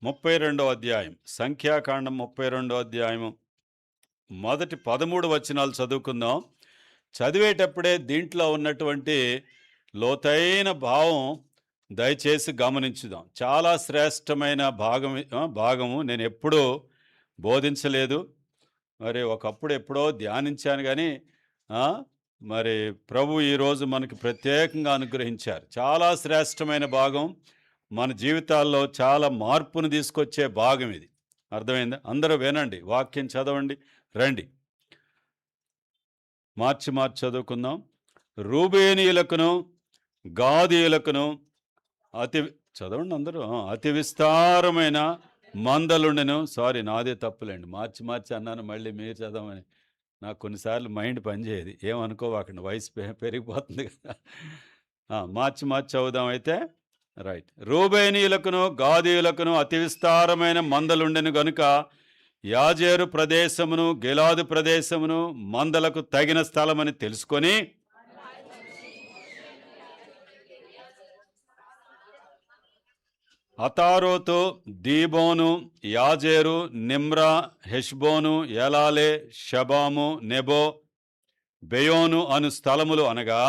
32వ అధ్యాయం, సంఖ్యాకాండం 32వ అధ్యాయము మొదటి 13 వచనాలు చదువుకుందాం. చదివేటప్పుడే దీంట్లో ఉన్నటువంటి లోతైన భావం దయచేసి గమనించుదాం. చాలా శ్రేష్టమైన భాగము నేను ఎప్పుడూ బోధించలేదు. మరి ఒకప్పుడు ఎప్పుడో ధ్యానించాను గానీ, ఆ! మరి ప్రభు ఈరోజు మనకి ప్రత్యేకంగా అనుగ్రహించారు. చాలా శ్రేష్టమైన భాగం. మన జీవితాల్లో చాలా మార్పును తీసుకొచ్చే భాగం ఇది. అర్థమైందా? అందరూ వినండి. వాక్యం చదవండి. రండి. మార్చి చదువుకుందాం. రూబేనీయులకును, గాదీయులకును అతి చదవండి అందరూ. అతి విస్తారమైన మందలుండెను. సారీ, నాదే తప్పులేండి. మార్చి అన్నాను, మళ్ళీ మీరు చదవమని. నాకు కొన్నిసార్లు మైండ్ పనిచేయదు. ఏమనుకోవాకండి, వయసు పెరిగిపోతుంది కదా. మార్చి చదువుదాం అయితే. రైట్. రూబేనీయులకును, గాదీయులకును అతి విస్తారమైన మందలుండెను గనుక యాజేరు ప్రదేశమును, గిలాదు ప్రదేశమును మందలకు తగిన స్థలమని తెలుసుకొని అతారోతు, దీబోను, యాజేరు, నిమ్రా, హెష్బోను, ఎలాలే, షబాము, నెబో, బెయోను అను స్థలములు అనగా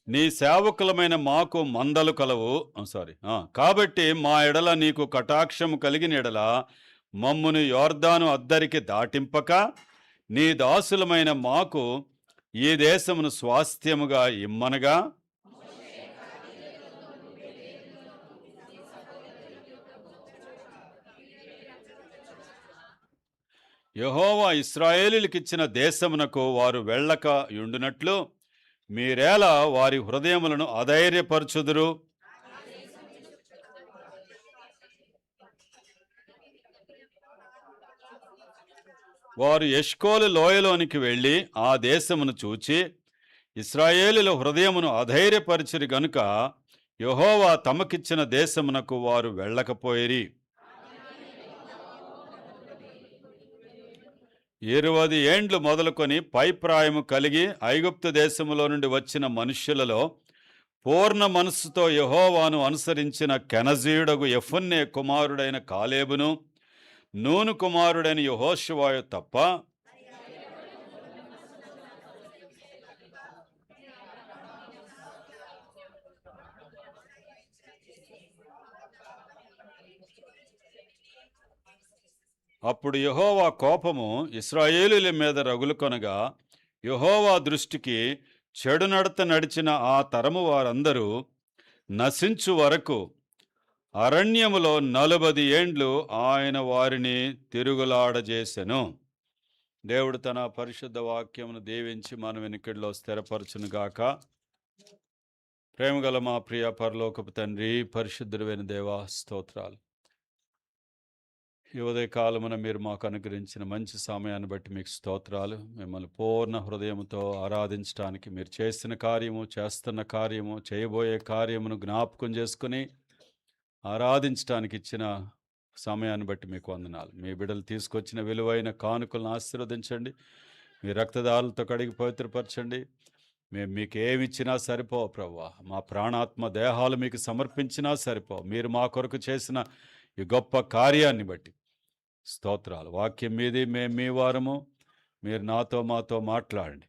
నీ సేవకులమైన మాకు మందలు కలవు. కాబట్టి మా ఎడల నీకు కటాక్షము కలిగిన ఎడల మమ్మును యోర్దాను అద్దరికి దాటింపక నీ దాసులమైన మాకు ఈ దేశమును స్వాస్థ్యముగా ఇమ్మనగా యెహోవా ఇశ్రాయేలీయులకిచ్చిన దేశమునకు వారు వెళ్ళక యుండునట్లు మీరేలా వారి హృదయములను అధైర్యపరచుదురు? వారు ఎష్కోలు లోయలోనికి వెళ్ళి ఆ దేశమును చూచి ఇశ్రాయేలుల హృదయమును అధైర్యపరిచిరి గనుక యెహోవా తమకిచ్చిన దేశమునకు వారు వెళ్ళకపోయిరి. 20 ఏండ్లు మొదలుకొని పైప్రాయము కలిగి ఐగుప్తు దేశములో నుండి వచ్చిన మనుష్యులలో పూర్ణ మనస్సుతో యెహోవాను అనుసరించిన కెనజీయుడగు యెఫున్నె కుమారుడైన కాలేబును, నూను కుమారుడైన యెహోషువయు తప్ప అప్పుడు యెహోవా కోపము ఇశ్రాయేలీయుల మీద రగులుకొనగా యెహోవా దృష్టికి చెడు నడత నడిచిన ఆ తరము వారందరూ నశించు వరకు అరణ్యములో 40 ఏండ్లు ఆయన వారిని తిరుగులాడజేసెను. దేవుడు తన పరిశుద్ధ వాక్యమును దీవించి మన వెనుకడిలో స్థిరపరచునుగాక. ప్రేమగల మా ప్రియ పరలోకపు తండ్రి, పరిశుద్ధుడైన దేవా, స్తోత్రాలు. ఈ ఉదయకాలమున మీరు మాకు అనుగ్రహించిన మంచి సమయాన్ని బట్టి మీకు స్తోత్రాలు. మిమ్మల్ని పూర్ణ హృదయంతో ఆరాధించడానికి, మీరు చేసిన కార్యము, చేస్తున్న కార్యము, చేయబోయే కార్యమును జ్ఞాపకం చేసుకుని ఆరాధించడానికి ఇచ్చిన సమయాన్ని బట్టి మీకు వందనాలు. మీ బిడ్డలు తీసుకొచ్చిన విలువైన కానుకలను ఆశీర్వదించండి. మీ రక్తదారులతో కడిగి పవిత్రపరచండి. మేము మీకు ఏమిచ్చినా సరిపోవు ప్రభువా. మా ప్రాణాత్మ దేహాలు మీకు సమర్పించినా సరిపోవు. మీరు మా కొరకు చేసిన ఈ గొప్ప కార్యాన్ని బట్టి స్తోత్రాలు. వాక్యం మీది, మేము మీ వారము. మీరు నాతో మాతో మాట్లాడండి.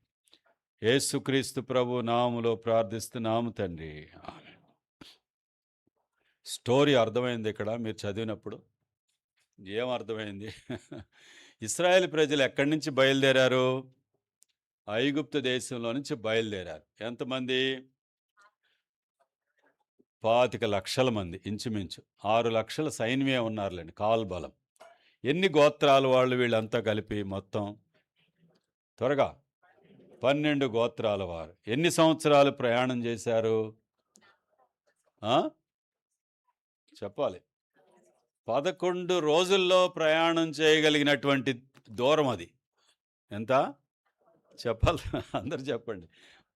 యేసుక్రీస్తు ప్రభు నామములో ప్రార్థిస్తున్నాము తండ్రి, ఆమేన్. స్టోరీ అర్థమైంది ఇక్కడ మీరు చదివినప్పుడు? ఏం అర్థమైంది? ఇశ్రాయేల్ ప్రజలు ఎక్కడి నుంచి బయలుదేరారు? ఐగుప్తు దేశంలో నుంచి బయలుదేరారు. ఎంతమంది? 25 లక్షల మంది ఇంచుమించు. 6 లక్షల సైన్యమే ఉన్నారులేండి, కాల్బలం. ఎన్ని గోత్రాలు వాళ్ళు వీళ్ళంతా కలిపి మొత్తం? త్వరగా 12 గోత్రాల వారు. ఎన్ని సంవత్సరాలు ప్రయాణం చేశారు? చెప్పాలి. 11 రోజుల్లో ప్రయాణం చేయగలిగినటువంటి దూరం అది. ఎంత చెప్పాలి? అందరు చెప్పండి.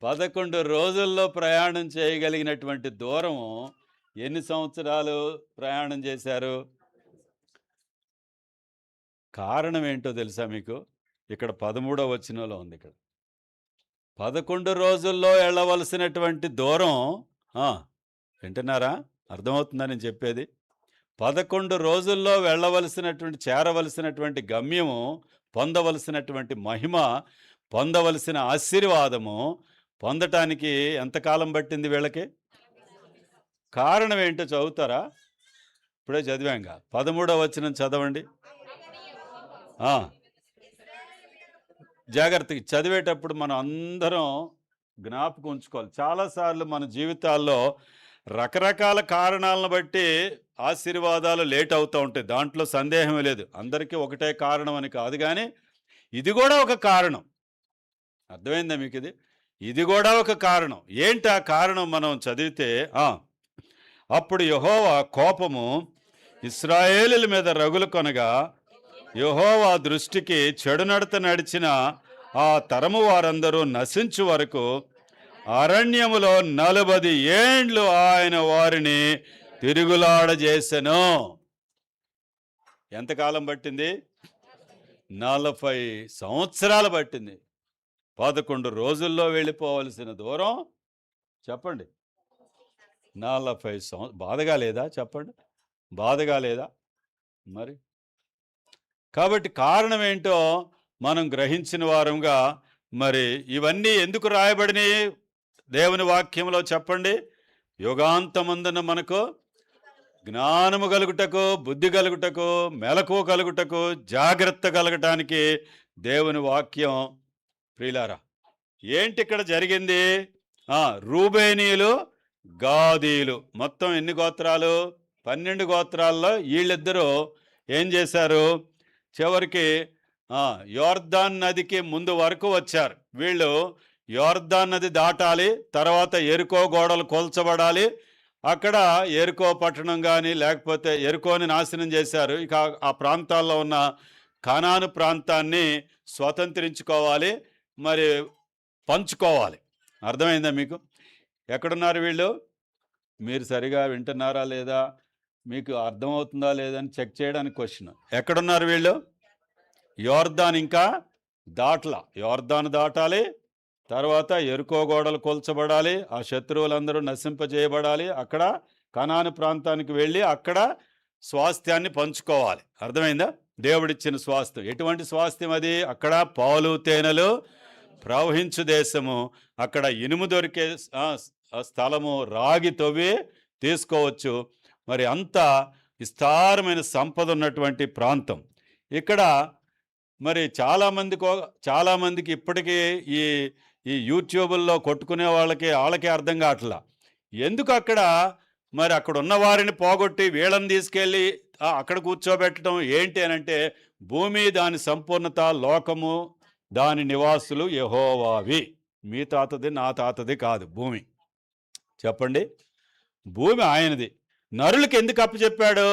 11 రోజుల్లో ప్రయాణం చేయగలిగినటువంటి దూరము ఎన్ని సంవత్సరాలు ప్రయాణం చేశారు? కారణం ఏంటో తెలుసా మీకు? ఇక్కడ 13వ వచనంలో ఉంది. ఇక్కడ 11 రోజుల్లో వెళ్ళవలసినటువంటి దూరం ఆ, వింటున్నారా? అర్థమవుతుందా నేను చెప్పేది? 11 రోజుల్లో చేరవలసినటువంటి గమ్యము, పొందవలసినటువంటి మహిమ, పొందవలసిన ఆశీర్వాదము పొందటానికి ఎంతకాలం పట్టింది వీళ్ళకి? కారణం ఏంటో చదువుతారా? ఇప్పుడే చదివాంగా. 13వ వచనం చదవండి. ఆ, జాగ్రత్తగా చదివేటప్పుడు మనం అందరం జ్ఞాపకం ఉంచుకోవాలి. చాలాసార్లు మన జీవితాల్లో రకరకాల కారణాలను బట్టి ఆశీర్వాదాలు లేట్ అవుతూ ఉంటాయి. దాంట్లో సందేహమే లేదు. అందరికీ ఒకటే కారణం అని కాదు, కానీ ఇది కూడా ఒక కారణం. అర్థమైందా మీకు ఇది? ఇది కూడా ఒక కారణం. ఏంటి ఆ కారణం మనం చదివితే, అప్పుడు యెహోవా కోపము ఇశ్రాయేలీయుల మీద రగులు కొనగా, యెహోవా దృష్టికి చెడు నడత నడిచిన ఆ తరము వారందరూ నశించు వరకు అరణ్యములో 40 ఏండ్లు ఆయన వారిని తిరుగులాడజేసెను. ఎంతకాలం పట్టింది? 40 సంవత్సరాలు పట్టింది. 11 రోజుల్లో వెళ్ళిపోవలసిన దూరం చెప్పండి 40 బాధగా లేదా? చెప్పండి, బాధగా లేదా? మరి కాబట్టి కారణం ఏంటో మనం గ్రహించిన వారంగా, మరి ఇవన్నీ ఎందుకు రాయబడినాయి దేవుని వాక్యంలో చెప్పండి? యుగాంతమందున మనకు జ్ఞానము కలుగుటకు, బుద్ధి కలుగుటకు, మెలకువ కలుగుటకు, జాగ్రత్త కలగటానికి దేవుని వాక్యం. ప్రియులారా, ఏంటి ఇక్కడ జరిగింది? రూబేనీయులు, గాదీయులు, మొత్తం ఎన్ని గోత్రాలు? 12 గోత్రాల్లో వీళ్ళిద్దరూ ఏం చేశారు? చివరికి యోర్దాన్ నదికి ముందు వరకు వచ్చారు. వీళ్ళు యోర్దాన్ నది దాటాలి, తర్వాత ఎరుకో గోడలు కూల్చబడాలి. అక్కడ ఎరుకో పట్టణం కానీ, లేకపోతే ఎరుకోని నాశనం చేశారు. ఇక ఆ ప్రాంతాల్లో ఉన్న కానాను ప్రాంతాన్ని స్వతంత్రించుకోవాలి, మరి పంచుకోవాలి. అర్థమైందా మీకు? ఎక్కడున్నారు వీళ్ళు? మీరు సరిగా వింటున్నారా లేదా, మీకు అర్థమవుతుందా లేదని చెక్ చేయడానికి క్వశ్చన్. ఎక్కడున్నారు వీళ్ళు? యోర్దాన్ ఇంకా దాటలా. యోర్దాన్ దాటాలి, తర్వాత ఎరుకో గోడలు కూల్చబడాలి, ఆ శత్రువులందరూ నశింపజేయబడాలి, అక్కడ కనాను ప్రాంతానికి వెళ్ళి అక్కడ స్వాస్థ్యాన్ని పంచుకోవాలి. అర్థమైందా? దేవుడిచ్చిన స్వాస్థ్యం. ఎటువంటి స్వాస్థ్యం అది? అక్కడ పాలు తేనెలు ప్రవహించు దేశము, అక్కడ ఇనుము దొరికే స్థలము, రాగి తవ్వి తీసుకోవచ్చు. మరి అంత విస్తారమైన సంపద ఉన్నటువంటి ప్రాంతం. ఇక్కడ మరి చాలామందికి ఇప్పటికీ ఈ యూట్యూబుల్లో కొట్టుకునే వాళ్ళకే అర్థం కావట్లా. ఎందుకు అక్కడ మరి అక్కడ ఉన్న వారిని పోగొట్టి వీళ్ళని తీసుకెళ్ళి అక్కడ కూర్చోబెట్టడం ఏంటి అని అంటే, భూమి దాని సంపూర్ణత, లోకము దాని నివాసులు యెహోవావి. మీ తాతది నా తాతది కాదు భూమి. చెప్పండి, భూమి ఆయనది. నరులకు ఎందుకు అప్పచెప్పాడు?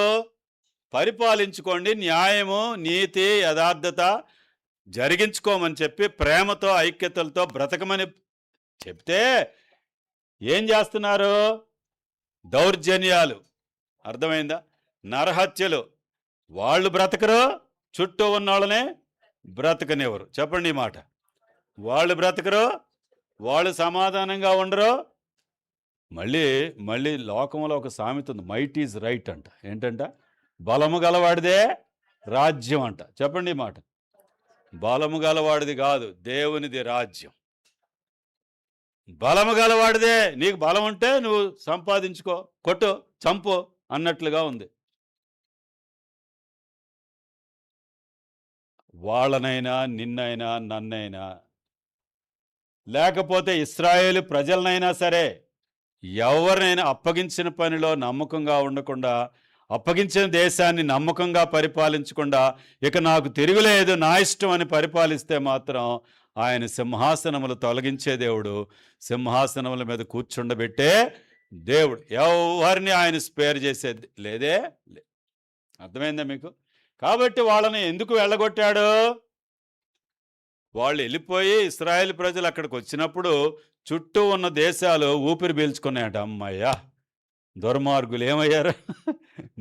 పరిపాలించుకోండి, న్యాయము, నీతి, యథార్థత జరిగించుకోమని చెప్పి, ప్రేమతో ఐక్యతలతో బ్రతకమని చెప్తే ఏం చేస్తున్నారు? దౌర్జన్యాలు. అర్థమైందా? నరహత్యలు. వాళ్ళు బ్రతకరు, చుట్టూ ఉన్న వాళ్ళనే బ్రతకనివ్వరు. చెప్పండి ఈ మాట. వాళ్ళు బ్రతకరు, వాళ్ళు సమాధానంగా ఉండరు. మళ్ళీ లోకంలో ఒక సామెత ఉంది, మైట్ ఈజ్ రైట్ అంట. ఏంటంట? బలము గలవాడిదే రాజ్యం అంట. చెప్పండి ఈ మాట. బలము గలవాడిది కాదు, దేవునిది రాజ్యం. బలము గలవాడిదే. నీకు బలం ఉంటే నువ్వు సంపాదించుకో, కొట్టు, చంపు అన్నట్లుగా ఉంది. వాళ్ళనైనా, నిన్నైనా, నన్నైనా, లేకపోతే ఇశ్రాయేలు ప్రజలనైనా సరే, ఎవరినైనా అప్పగించిన పనిలో నమ్మకంగా ఉండకుండా, అప్పగించిన దేశాన్ని నమ్మకంగా పరిపాలించకుండా, ఇక నాకు తిరుగులేదు, నా ఇష్టం అని పరిపాలిస్తే మాత్రం ఆయన సింహాసనములు తొలగించే దేవుడు, సింహాసనముల మీద కూర్చుండబెట్టే దేవుడు. ఎవరిని ఆయన స్పేర్ చేసేది లేదే. అర్థమైందా మీకు? కాబట్టి వాళ్ళని ఎందుకు వెళ్ళగొట్టాడు? వాళ్ళు వెళ్ళిపోయి ఇశ్రాయేలు ప్రజలు అక్కడికి వచ్చినప్పుడు చుట్టూ ఉన్న దేశాలు ఊపిరి పీల్చుకున్నాయట. అమ్మయ్యా, దుర్మార్గులు ఏమయ్యారు?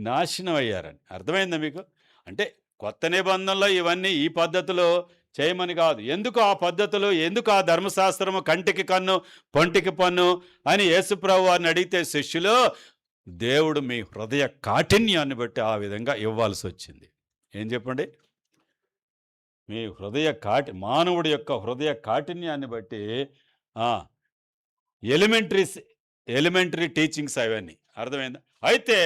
నాశనం అయ్యారని. అర్థమైందా మీకు? అంటే కొత్త నిబంధనలో ఇవన్నీ ఈ పద్ధతిలో చేయమని కాదు. ఎందుకు ఆ పద్ధతులు, ఎందుకు ఆ ధర్మశాస్త్రము, కంటికి కన్ను పొంటికి పన్ను అని యేసుప్రభు వారిని అడిగితే శిష్యులు, దేవుడు మీ హృదయ కాఠిన్యాన్ని బట్టి ఆ విధంగా ఇవ్వాల్సి వచ్చింది. ఏం చెప్పండి? మీ మానవుడి యొక్క హృదయ కాఠిన్యాన్ని బట్టి ఎలిమెంటరీ టీచింగ్స్ అవన్నీ. అర్థమైందా? అయితే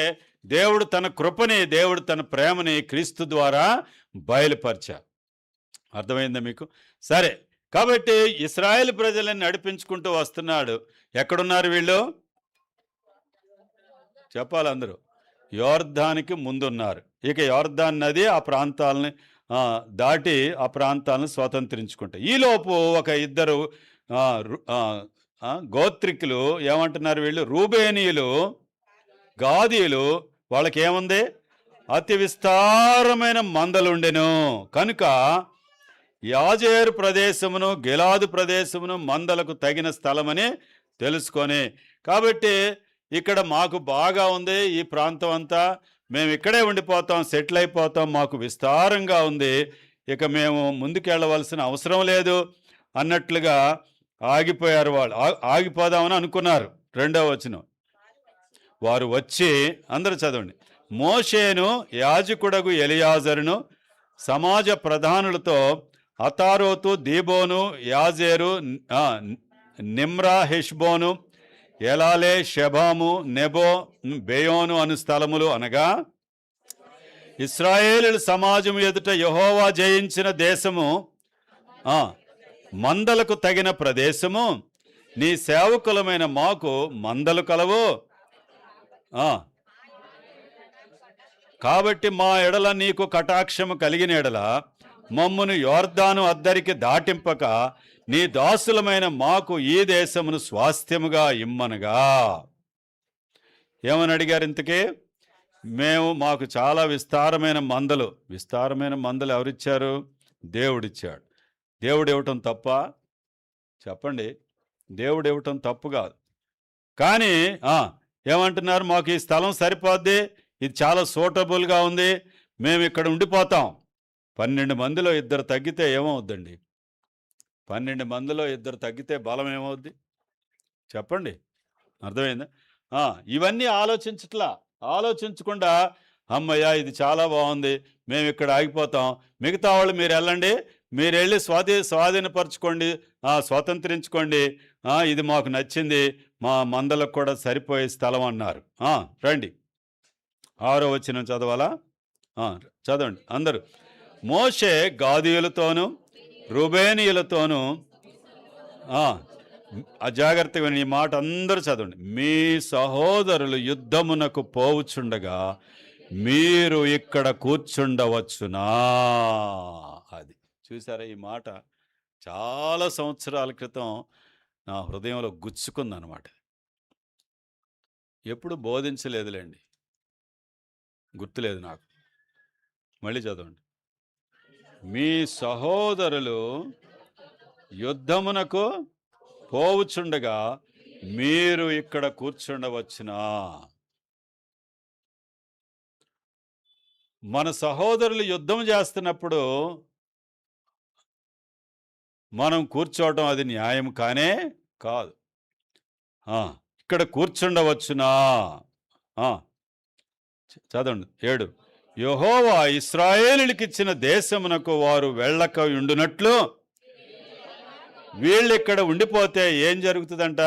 దేవుడు తన కృపని, దేవుడు తన ప్రేమని క్రీస్తు ద్వారా బయలుపరిచారు. అర్థమైందా మీకు? సరే, కాబట్టి ఇశ్రాయేలు ప్రజలను నడిపించుకుంటూ వస్తున్నాడు. ఎక్కడున్నారు వీళ్ళు? చెప్పాలి అందరూ. యోర్దానికి ముందున్నారు. ఇక యోర్దాన్ నది ఆ ప్రాంతాలని దాటి ఆ ప్రాంతాలను స్వతంత్రించుకుంటాయి. ఈలోపు ఒక ఇద్దరు గోత్రికులు ఏమంటున్నారు వీళ్ళు? రూబేనీయులు, గాదీయులు. వాళ్ళకి ఏముంది? అతి విస్తారమైన మందలుండెను కనుక యాజేరు ప్రదేశమును గిలాదు ప్రదేశమును మందలకు తగిన స్థలమని తెలుసుకొని, కాబట్టి ఇక్కడ మాకు బాగా ఉంది, ఈ ప్రాంతం అంతా మేము ఇక్కడే ఉండిపోతాం, సెటిల్ అయిపోతాం, మాకు విస్తారంగా ఉంది, ఇక మేము ముందుకెళ్ళవలసిన అవసరం లేదు అన్నట్లుగా ఆగిపోయారు. వాళ్ళు ఆగిపోదామని అనుకున్నారు. 2వ వచనం, వారు వచ్చి, అందరూ చదవండి, మోషేను యాజకుడగు ఎలియాజరును సమాజ ప్రధానులతో అతారోతు, దీబోను, యాజేరు, నిమ్రా, హెష్బోను, ఎలాలే, షెబాము, నెబో, బెయోను అను స్థలములు అనగా ఇశ్రాయేలు సమాజం ఎదుట యెహోవా జయించిన దేశము, మందలకు తగిన ప్రదేశము, నీ సేవకులమైన మాకు మందలు కలవు, కాబట్టి మా ఎడల నీకు కటాక్షము కలిగిన ఎడల మమ్మును యోర్దాను అద్దరికి దాటింపక నీ దాసులమైన మాకు ఈ దేశమును స్వాస్థ్యముగా ఇమ్మనగా. ఏమని అడిగారు ఇంతకీ? మాకు చాలా విస్తారమైన మందలు ఎవరిచ్చారు? దేవుడిచ్చాడు. దేవుడు ఇవ్వటం తప్ప? చెప్పండి. దేవుడు ఇవ్వటం తప్పు కాదు. కానీ ఏమంటున్నారు? మాకు ఈ స్థలం సరిపోద్ది, ఇది చాలా సూటబుల్గా ఉంది, మేము ఇక్కడ ఉండిపోతాం. 12 మందిలో 2 తగ్గితే ఏమవుద్దండి? 12 మందిలో 2 తగ్గితే బలం ఏమవుద్ది? చెప్పండి. అర్థమైందా? ఇవన్నీ ఆలోచించకుండా అమ్మయ్య ఇది చాలా బాగుంది, మేము ఇక్కడ ఆగిపోతాం, మిగతా వాళ్ళు మీరు వెళ్ళండి, మీరు వెళ్ళి స్వాధీనపరచుకోండి, స్వతంత్రించుకోండి, ఇది మాకు నచ్చింది, మా మందలకు కూడా సరిపోయే స్థలం అన్నారు. రండి, 6వ వచనం చదవాలా? చదవండి అందరూ. మోషే గాదీయులతోనూ రూబేనీయులతోనూ, జాగ్రత్తగా ఈ మాట అందరూ చదవండి. మీ సహోదరులు యుద్ధమునకు పోవుచుండగా మీరు ఇక్కడ కూర్చుండవచ్చునా? అది చూసారా? ఈ మాట చాలా సంవత్సరాల క్రితం నా హృదయంలో గుచ్చుకుందనమాట. ఎప్పుడు బోధించలేదులేండి, గుర్తులేదు నాకు. మళ్ళీ చదవండి. మీ సహోదరులు యుద్ధమునకు పోవుచుండగా మీరు ఇక్కడ కూర్చుండవచ్చునా? మన సహోదరులు యుద్ధం చేస్తున్నప్పుడు మనం కూర్చోవటం అది న్యాయం కానే కాదు. ఇక్కడ కూర్చుండవచ్చునా? చదవండి 7. యెహోవా ఇశ్రాయేలుకిచ్చిన దేశమునకు వారు వెళ్ళక ఉండునట్లు వీళ్ళు ఇక్కడ ఉండిపోతే ఏం జరుగుతుందంట?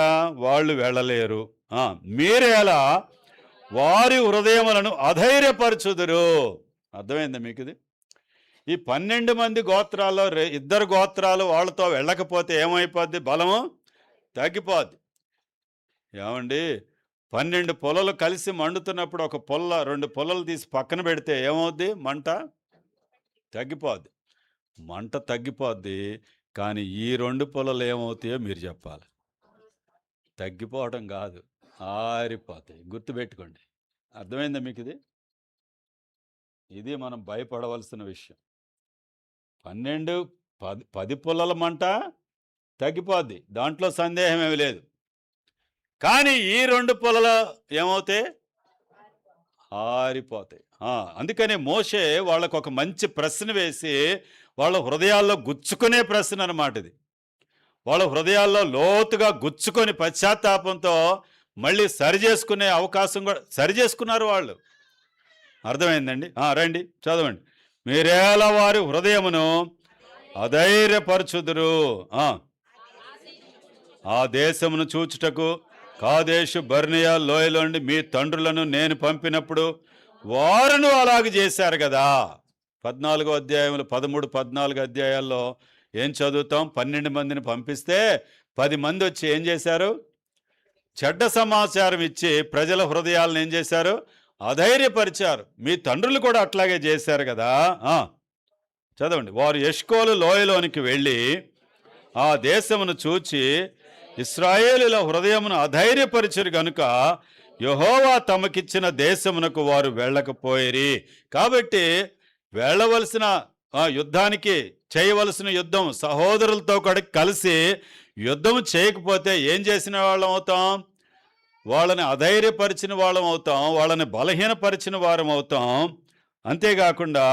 వాళ్ళు వెళ్ళలేరు. మీరేలా వారి హృదయములను అధైర్యపరచుదురు. అర్థమైందా మీకు ఇది? ఈ 12 మంది గోత్రాల్లో 2 గోత్రాలు వాళ్ళతో వెళ్ళకపోతే ఏమైపోద్ది? బలము తగ్గిపోద్ది. ఏమండి, 12 పొలలు కలిసి మండుతున్నప్పుడు ఒక 2 పొలలు తీసి పక్కన పెడితే ఏమవుద్ది? మంట తగ్గిపోద్ది. మంట తగ్గిపోద్ది. కానీ ఈ 2 పొలలు ఏమవుతాయో మీరు చెప్పాలి. తగ్గిపోవటం కాదు, ఆరిపోతాయి. గుర్తుపెట్టుకోండి. అర్థమైందా మీకు ఇది? ఇది మనం భయపడవలసిన విషయం. 10 పొలల మంట తగ్గిపోద్ది, దాంట్లో సందేహం ఏమి లేదు. కానీ ఈ 2 పొలలు ఏమవుతాయి? ఆరిపోతాయి. అందుకనే మోషే వాళ్ళకు ఒక మంచి ప్రశ్న వేసి వాళ్ళ హృదయాల్లో గుచ్చుకునే ప్రశ్న అన్నమాట ఇది. వాళ్ళ హృదయాల్లో లోతుగా గుచ్చుకొని పశ్చాత్తాపంతో మళ్ళీ సరిచేసుకునే అవకాశం కూడా సరిచేసుకున్నారు వాళ్ళు. అర్థమైందండి? రండి చదవండి. మీరేలా వారి హృదయమును అధైర్యపరచుదురు. ఆ దేశమును చూచుటకు కాదేశు బర్నియా లోయలోండి మీ తండ్రులను నేను పంపినప్పుడు వారును అలాగే చేశారు కదా. 14వ అధ్యాయంలో 13, 14 అధ్యాయాల్లో ఏం చదువుతాం? 12 మందిని పంపిస్తే 10 మంది వచ్చి ఏం చేశారు? చెడ్డ సమాచారం ఇచ్చి ప్రజల హృదయాలను ఏం చేశారు? అధైర్యపరిచారు. మీ తండ్రులు కూడా అట్లాగే చేశారు కదా. చదవండి. వారు ఎష్కోలు లోయలోనికి వెళ్ళి ఆ దేశమును చూచి ఇశ్రాయేలుల హృదయమును అధైర్యపరిచరు గనుక యెహోవా తమకిచ్చిన దేశమునకు వారు వెళ్ళకపోయిరి. కాబట్టి వెళ్ళవలసిన యుద్ధానికి చేయవలసిన యుద్ధం సహోదరులతో కూడా కలిసి యుద్ధం చేయకపోతే ఏం చేసిన వాళ్ళం అవుతాం? వాళ్ళని అధైర్యపరిచిన వాళ్ళం అవుతాం, వాళ్ళని బలహీనపరిచిన వారం అవుతాం. అంతేకాకుండా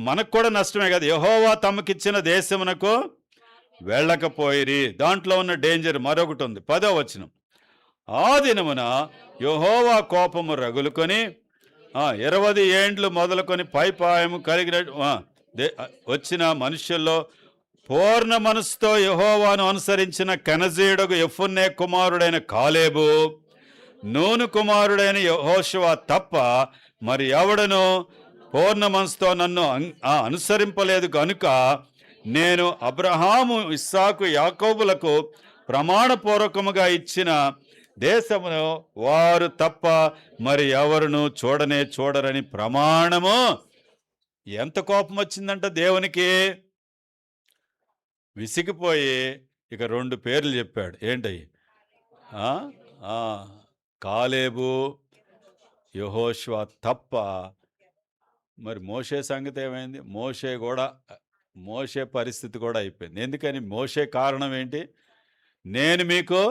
మనకు కూడా నష్టమే కదా. యెహోవా తమకిచ్చిన దేశమునకు వెళ్ళకపోయిరి. దాంట్లో ఉన్న డేంజర్ మరొకటి ఉంది. 10వ వచనం. ఆ దినమున యెహోవా కోపము రగులుకొని 20 ఏండ్లు మొదలుకొని పైపాయము కలిగిన వచ్చిన మనుష్యుల్లో పూర్ణ మనసుతో యెహోవాను అనుసరించిన కెనజీయుడగు యెఫున్నె కుమారుడైన కాలేబు, నూను కుమారుడైన యెహోషువ తప్ప మరి ఎవడను పూర్ణ మనసుతో నన్ను అనుసరింపలేదు కనుక నేను అబ్రహాము, ఇస్సాకు, యాకోబులకు ప్రమాణపూర్వకముగా ఇచ్చిన దేశమును వారు తప్ప మరి ఎవరును చూడరని ప్రమాణము. ఎంత కోపం వచ్చిందంట దేవునికి. విసిగిపోయి ఇక 2 పేర్లు చెప్పాడు. ఏంటయ్యి? కాలేబు, యెహోషువ తప్ప. మరి మోషే సంగతి ఏమైంది? మోషే పరిస్థితి కూడా అయిపోయింది. ఎందుకని? మోషే కారణం ఏంటి? నేను మీకు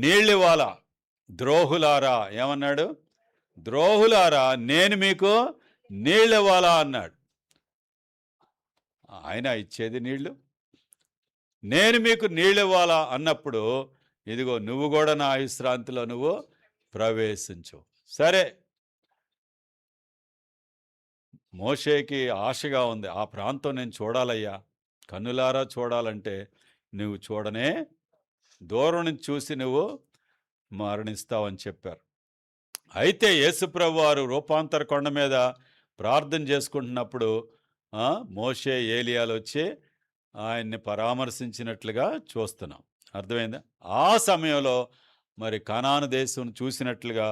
నీళ్ళివ్వాలా, ద్రోహులారా. ఏమన్నాడు? ద్రోహులారా నేను మీకు నీళ్ళివ్వాలా అన్నాడు. ఆయన ఇచ్చేది నీళ్లు. నేను మీకు నీళ్ళివ్వాలా అన్నప్పుడు ఇదిగో నువ్వు కూడా నా విశ్రాంతిలో నువ్వు ప్రవేశించు. సరే, మోషేకి ఆశగా ఉంది. ఆ ప్రాంతం నేను చూడాలయ్యా, కన్నులారా చూడాలంటే నువ్వు చూడనే, దూరం నుంచి చూసి నువ్వు మరణిస్తావని చెప్పారు. అయితే యేసుప్రభు వారు రూపాంతర కొండ మీద ప్రార్థన చేసుకుంటున్నప్పుడు మోషే, ఏలియాలు వచ్చి ఆయన్ని పరామర్శించినట్లుగా చూస్తున్నాం. అర్థమైందా? ఆ సమయంలో మరి కనాను దేశం చూసినట్లుగా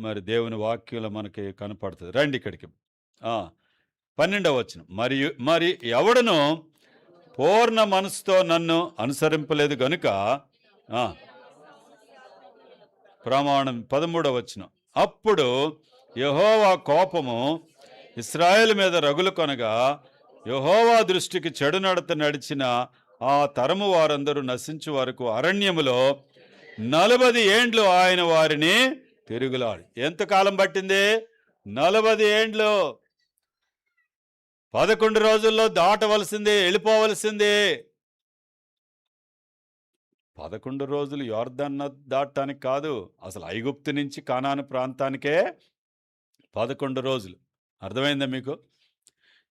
మరి దేవుని వాక్యంలో మనకి కనపడుతుంది. రండి ఇక్కడికి. 12వ వచనం. మరి ఎవడును పూర్ణ మనసుతో నన్ను అనుసరింపలేదు గనుక ప్రమాణం. 13వ వచనం. అప్పుడు యెహోవా కోపము ఇశ్రాయేలు మీద రగులు కొనగా యెహోవా దృష్టికి చెడు నడత నడిచిన ఆ తరము వారందరూ నశించు వరకు అరణ్యములో 40 ఏండ్లు ఆయన వారిని తిరుగులాడు. ఎంతకాలం పట్టింది? 40 ఏండ్లు. 11 రోజుల్లో దాటవలసింది, వెళ్ళిపోవలసింది. 11 రోజులు యోర్దాను దాటడానికి కాదు, అసలు ఐగుప్తు నుంచి కానాను ప్రాంతానికే 11 రోజులు. అర్థమైందా మీకు?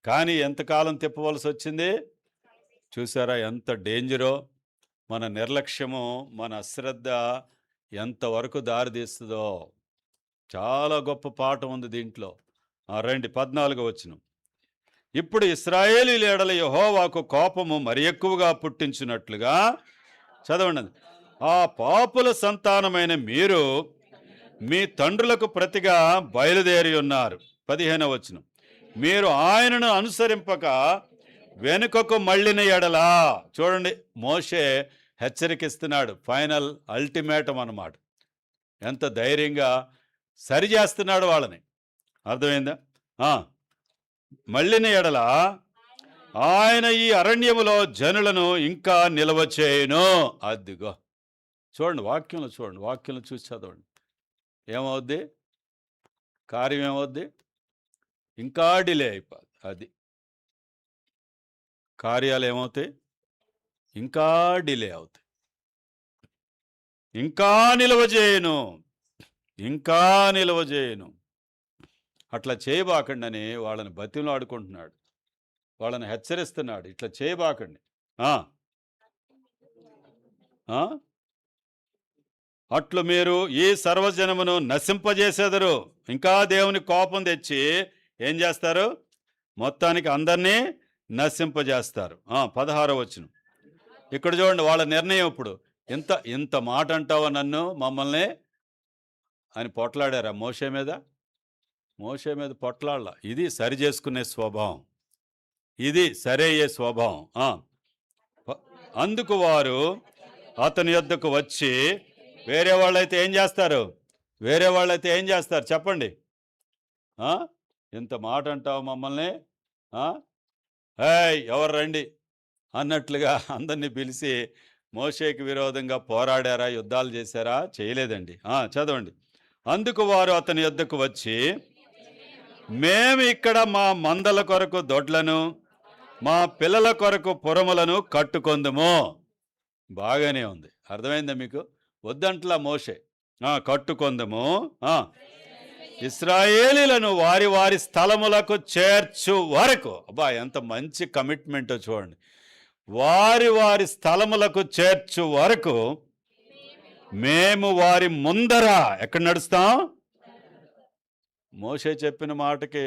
కానీ ఎంతకాలం తిప్పవలసి వచ్చింది? చూసారా ఎంత డేంజరో? మన నిర్లక్ష్యము, మన అశ్రద్ధ ఎంతవరకు దారితీస్తుందో. చాలా గొప్ప పాఠం ఉంది దీంట్లో. రండి 14వ వచనం. ఇప్పుడు ఇశ్రాయేలీయుల ఎడల యెహోవాకు కోపము మరి ఎక్కువగా పుట్టించినట్లుగా, చదవండి, ఆ పాపుల సంతానమైన మీరు మీ తండ్రులకు ప్రతిగా బయలుదేరి ఉన్నారు. 15వ వచనం. మీరు ఆయనను అనుసరింపక వెనుకకు మళ్ళిన ఎడలా. చూడండి, మోషే హెచ్చరికిస్తున్నాడు. ఫైనల్ అల్టిమేటం అన్నమాట. ఎంత ధైర్యంగా సరిచేస్తున్నాడు వాళ్ళని. అర్థమైందా? మళ్ళిన ఎడల ఆయన ఈ అరణ్యములో జనులను ఇంకా నిలవ చేయును. అదిగో చూడండి, వాక్యంలో చూడండి, వాక్యంలో చూసి చదవండి. ఏమవుద్ది? కార్యం ఏమవుద్ది? ఇంకా డిలే అయిపోద్ది. అది కార్యాలు ఏమవుతాయి? ఇంకా డిలే అవుతాయి. ఇంకా నిలువ చేయను, ఇంకా నిలువ చేయను. అట్లా చేయబాకండని వాళ్ళని బతిమలాడుకుంటున్నాడు, వాళ్ళని హెచ్చరిస్తున్నాడు. ఇట్లా చేయబాకండి. ఆ, ఆ? అట్లు మీరు ఈ సర్వజనమును నశింపజేసేదరు. ఇంకా దేవుని కోపం తెచ్చి ఏం చేస్తారు? మొత్తానికి అందరినీ నశింపజేస్తారు. 16వ వచనం ఇక్కడ చూడండి, వాళ్ళ నిర్ణయం ఇప్పుడు. ఇంత ఇంత మాట అంటావా నన్ను, మమ్మల్ని అని పొట్లాడారా మోషే మీద? మోషే మీద పొట్లాడలా. ఇది సరి చేసుకునే స్వభావం, ఇది సరయ్యే స్వభావం. అందుకు వారు అతని యొద్దకు వచ్చి, వేరే వాళ్ళైతే ఏం చేస్తారు? వేరే వాళ్ళైతే ఏం చేస్తారు చెప్పండి? ఇంత మాట అంటావు మమ్మల్ని, ఎవరు రండి అన్నట్లుగా అందరినీ పిలిచి మోషేకి విరోధంగా పోరాడారా, యుద్ధాలు చేశారా? చేయలేదండి. చదవండి. అందుకు వారు అతని యొద్దకు వచ్చి, మేము ఇక్కడ మా మందల కొరకు దొడ్లను, మా పిల్లల కొరకు పురములను కట్టుకొందుము. బాగానే ఉంది, అర్థమైందా మీకు? వద్దంట్లా మోషే. కట్టుకొందుము, ఇశ్రాయేలీలను వారి వారి స్థలములకు చేర్చు వరకు. అబ్బా, ఎంత మంచి కమిట్మెంటో చూడండి. వారి వారి స్థలములకు చేర్చు వరకు మేము వారి ముందర ఎక్కడ నడుస్తాం? మోషే చెప్పిన మాటకి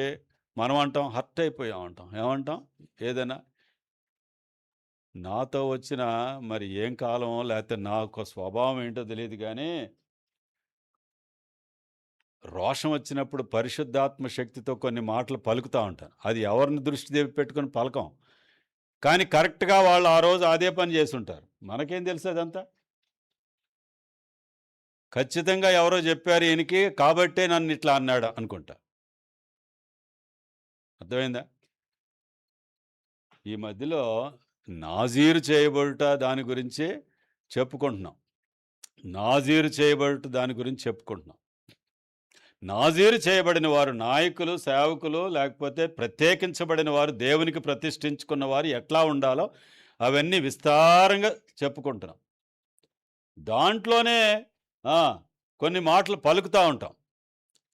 మనం అంటాం హర్ట్ అయిపోయాం అంటాం. ఏమంటాం? ఏదైనా నాతో వచ్చిన మరి ఏం కాలం, లేకపోతే నాకు స్వభావం ఏంటో తెలియదు, కానీ రోషం వచ్చినప్పుడు పరిశుద్ధాత్మ శక్తితో కొన్ని మాటలు పలుకుతూ ఉంటాను. అది ఎవరిని దృష్టి పెట్టుకొని పలకం, కానీ కరెక్ట్గా వాళ్ళు ఆ రోజు అదే పని చేసి ఉంటారు. మనకేం తెలుసు అదంతా? ఖచ్చితంగా ఎవరో చెప్పారు ఈయనకి, కాబట్టే నన్ను ఇట్లా అన్నాడు అనుకుంటా. అర్థమైందా? ఈ మధ్యలో నాజీరు చేయబడుట దాని గురించి చెప్పుకుంటున్నాం. నాజీరు చేయబడుట దాని గురించి చెప్పుకుంటున్నాం. నాజీరు చేయబడిన వారు నాయకులు, సేవకులు, లేకపోతే ప్రత్యేకించబడిన వారు, దేవునికి ప్రతిష్ఠించుకున్న వారు ఎట్లా ఉండాలో అవన్నీ విస్తారంగా చెప్పుకుంటున్నాం. దాంట్లోనే కొన్ని మాటలు పలుకుతూ ఉంటాం.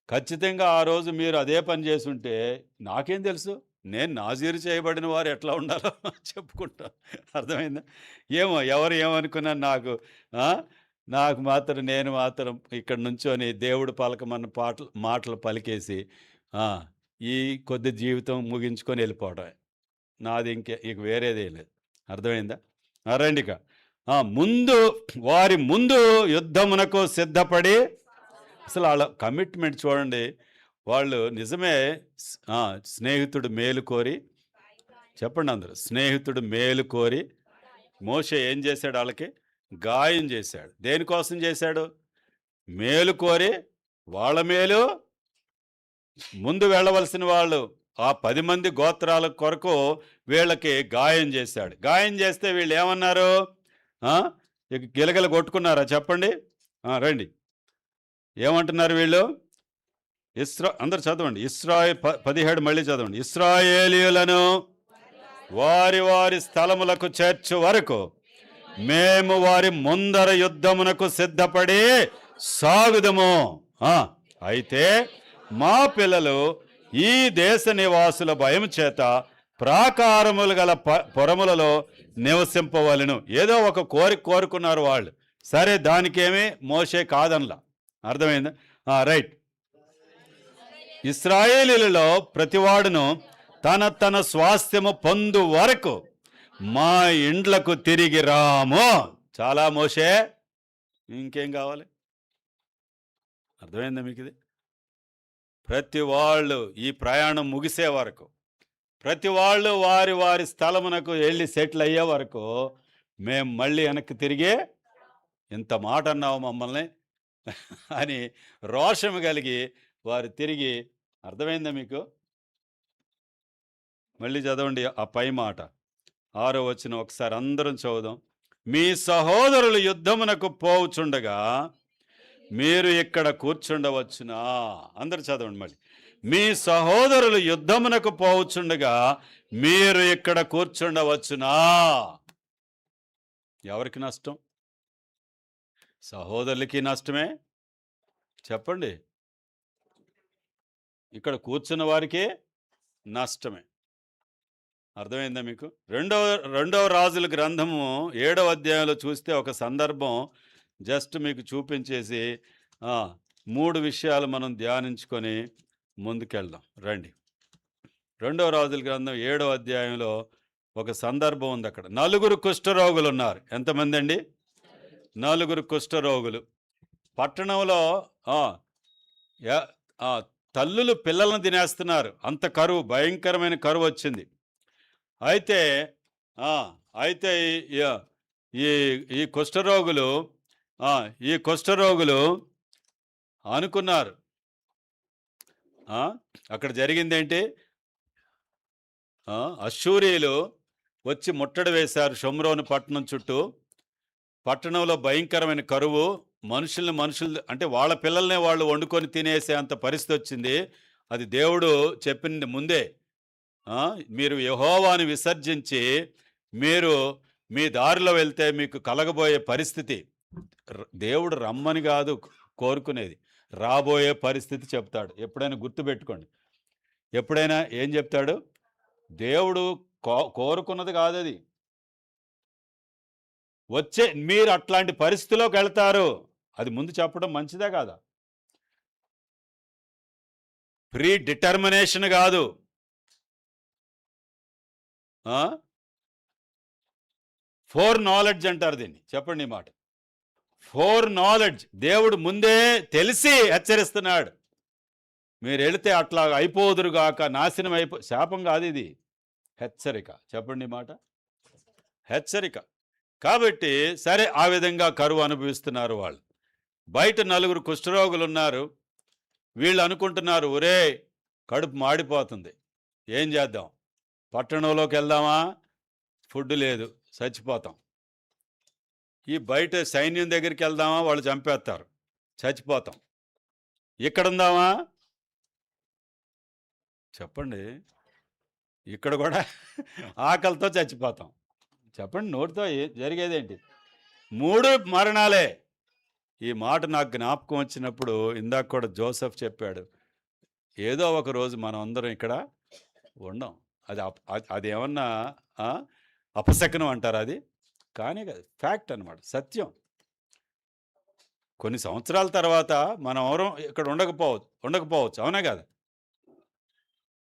ఖచ్చితంగా ఆ రోజు మీరు అదే పని చేస్తుంటే నాకేం తెలుసు? నేను నాజీరు చేయబడిన వారు ఎట్లా ఉండాలో చెప్పుకుంటాను. అర్థమైందా? ఏమో ఎవరు ఏమనుకున్నా నాకు మాత్రం, నేను మాత్రం ఇక్కడ నుంచొని దేవుడు పలకమన్న మాటలు పలికేసి ఈ కొద్ది జీవితం ముగించుకొని వెళ్ళిపోవడమే నాది. ఇక వేరేదే లేదు. అర్థమైందా? రండిక వారి ముందు యుద్ధమునకు సిద్ధపడి. అసలు వాళ్ళ కమిట్మెంట్ చూడండి. వాళ్ళు నిజమే స్నేహితుడు మేలు కోరి, చెప్పండి అందరూ, స్నేహితుడు మేలు కోరి మోషే ఏం చేశాడు? వాళ్ళకి గాయం చేశాడు. దేనికోసం చేశాడు? మేలు కోరి, వాళ్ళ మేలు, ముందు వెళ్ళవలసిన వాళ్ళు ఆ 10 మంది గోత్రాల కొరకు వీళ్ళకి గాయం చేశాడు. గాయం చేస్తే వీళ్ళు ఏమన్నారు? గిలగల కొట్టుకున్నారా? చెప్పండి, రండి. ఏమంటున్నారు వీళ్ళు? అందరు చదవండి. 17 మళ్ళీ చదవండి. ఇశ్రాయేలీయులను వారి వారి స్థలములకు చేర్చు వరకు మేము వారి ముందర యుద్ధమునకు సిద్ధపడి సాగుదము. అయితే మా పిల్లలు ఈ దేశ నివాసుల భయం చేత ప్రాకారములు గల పొరములలో నివసింపవలను. ఏదో ఒక కోరుకున్నారు వాళ్ళు. సరే, దానికేమీ మోషే కాదనలా. అర్థమైందా? రైట్. ఇశ్రాయేలీలలో ప్రతివాడును తన తన స్వాస్థ్యము పొందు వరకు మా ఇండ్లకు తిరిగి రాము. చాలా మోషే, ఇంకేం కావాలి? అర్థమైందా మీకు? ఇది ప్రతి వాళ్ళు ఈ ప్రయాణం ముగిసే వరకు, ప్రతి వాళ్ళు వారి వారి స్థలమునకు వెళ్ళి సెటిల్ అయ్యే వరకు మేము మళ్ళీ వెనక్కి తిరిగి, ఇంత మాట అన్నావు మమ్మల్ని అని రోషము కలిగి వారు తిరిగి. అర్థమైందా మీకు? మళ్ళీ చదవండి ఆ పై మాట, 6వ వచనం ఒకసారి అందరం చదువుదాం. మీ సహోదరులు యుద్ధమునకు పోవుచుండగా మీరు ఇక్కడ కూర్చుండవచ్చునా? అందరు చదవండి మళ్ళీ. మీ సహోదరులు యుద్ధమునకు పోవచ్చుండగా మీరు ఇక్కడ కూర్చుండవచ్చునా? ఎవరికి నష్టం? సహోదరులకి నష్టమే. చెప్పండి. ఇక్కడ కూర్చున్న వారికే నష్టమే. అర్థమైందా మీకు? రెండవ రాజుల గ్రంథము 7వ అధ్యాయంలో చూస్తే ఒక సందర్భం జస్ట్ మీకు చూపించేసి 3 విషయాలు మనం ధ్యానించుకొని ముందుకెళ్దాం రండి. 2వ రాజుల గ్రంథం 7వ అధ్యాయంలో ఒక సందర్భం ఉంది. అక్కడ 4 కుష్ఠరోగులు ఉన్నారు. ఎంతమంది అండి? 4 కుష్ఠరోగులు. పట్టణంలో తల్లులు పిల్లలను తినేస్తున్నారు. అంత కరువు, భయంకరమైన కరువు వచ్చింది. అయితే ఈ కుష్ఠరోగులు అనుకున్నారు. అక్కడ జరిగిందేంటి? అశ్షూరీయులు వచ్చి ముట్టడి వేశారు షోమ్రోను పట్టణం చుట్టూ. పట్టణంలో భయంకరమైన కరువు. మనుషులు అంటే వాళ్ళ పిల్లల్నే వాళ్ళు వండుకొని తినేసే అంత పరిస్థితి వచ్చింది. అది దేవుడు చెప్పింది ముందే. మీరు యెహోవాను విసర్జించి మీరు మీ దారిలో వెళ్తే మీకు కలగబోయే పరిస్థితి, దేవుడు రమ్మని కాదు కోరుకునేది, రాబోయే పరిస్థితి చెప్తాడు. ఎప్పుడైనా గుర్తుపెట్టుకోండి. ఎప్పుడైనా ఏం చెప్తాడు? దేవుడు కోరుకున్నది కాదు అది. మీరు అట్లాంటి పరిస్థితిలోకి వెళ్తారు. అది ముందు చెప్పడం మంచిదే కాదా? ప్రీ డిటర్మినేషన్ కాదు. ఫోర్ నాలెడ్జ్ అంటారు దీన్ని. చెప్పండి ఈ మాట. Four knowledge. దేవుడు ముందే తెలిసి హెచ్చరిస్తున్నాడు. మీరు వెళితే అట్లా అయిపోదురుగాక, నాశనం శాపం కాదు ఇది, హెచ్చరిక. చెప్పండి ఈ మాట, హెచ్చరిక. కాబట్టి సరే, ఆ విధంగా కరువు అనుభవిస్తున్నారు వాళ్ళు. బయట 4 కుష్ఠరోగులు ఉన్నారు. వీళ్ళు అనుకుంటున్నారు, ఒరే కడుపు మాడిపోతుంది, ఏం చేద్దాం? పట్టణంలోకి వెళ్దామా? ఫుడ్ లేదు, చచ్చిపోతాం. ఈ బయట సైన్యం దగ్గరికి వెళ్దామా? వాళ్ళు చంపేస్తారు, చచ్చిపోతాం. ఇక్కడ ఉందామా? చెప్పండి, ఇక్కడ కూడా ఆకలితో చచ్చిపోతాం. చెప్పండి, నోటితో జరిగేదేంటి? 3 మరణాలే. ఈ మాట నాకు జ్ఞాపకం వచ్చినప్పుడు ఇందాక కూడా జోసెఫ్ చెప్పాడు, ఏదో ఒక రోజు మనం అందరం ఇక్కడ ఉండం. అదేమన్నా అపశకనం అంటారు అది? కానీ ఫ్యాక్ట్ అన్నమాట, సత్యం. కొన్ని సంవత్సరాల తర్వాత మనం ఎవరం ఇక్కడ ఉండకపోవచ్చు, అవునా కదా?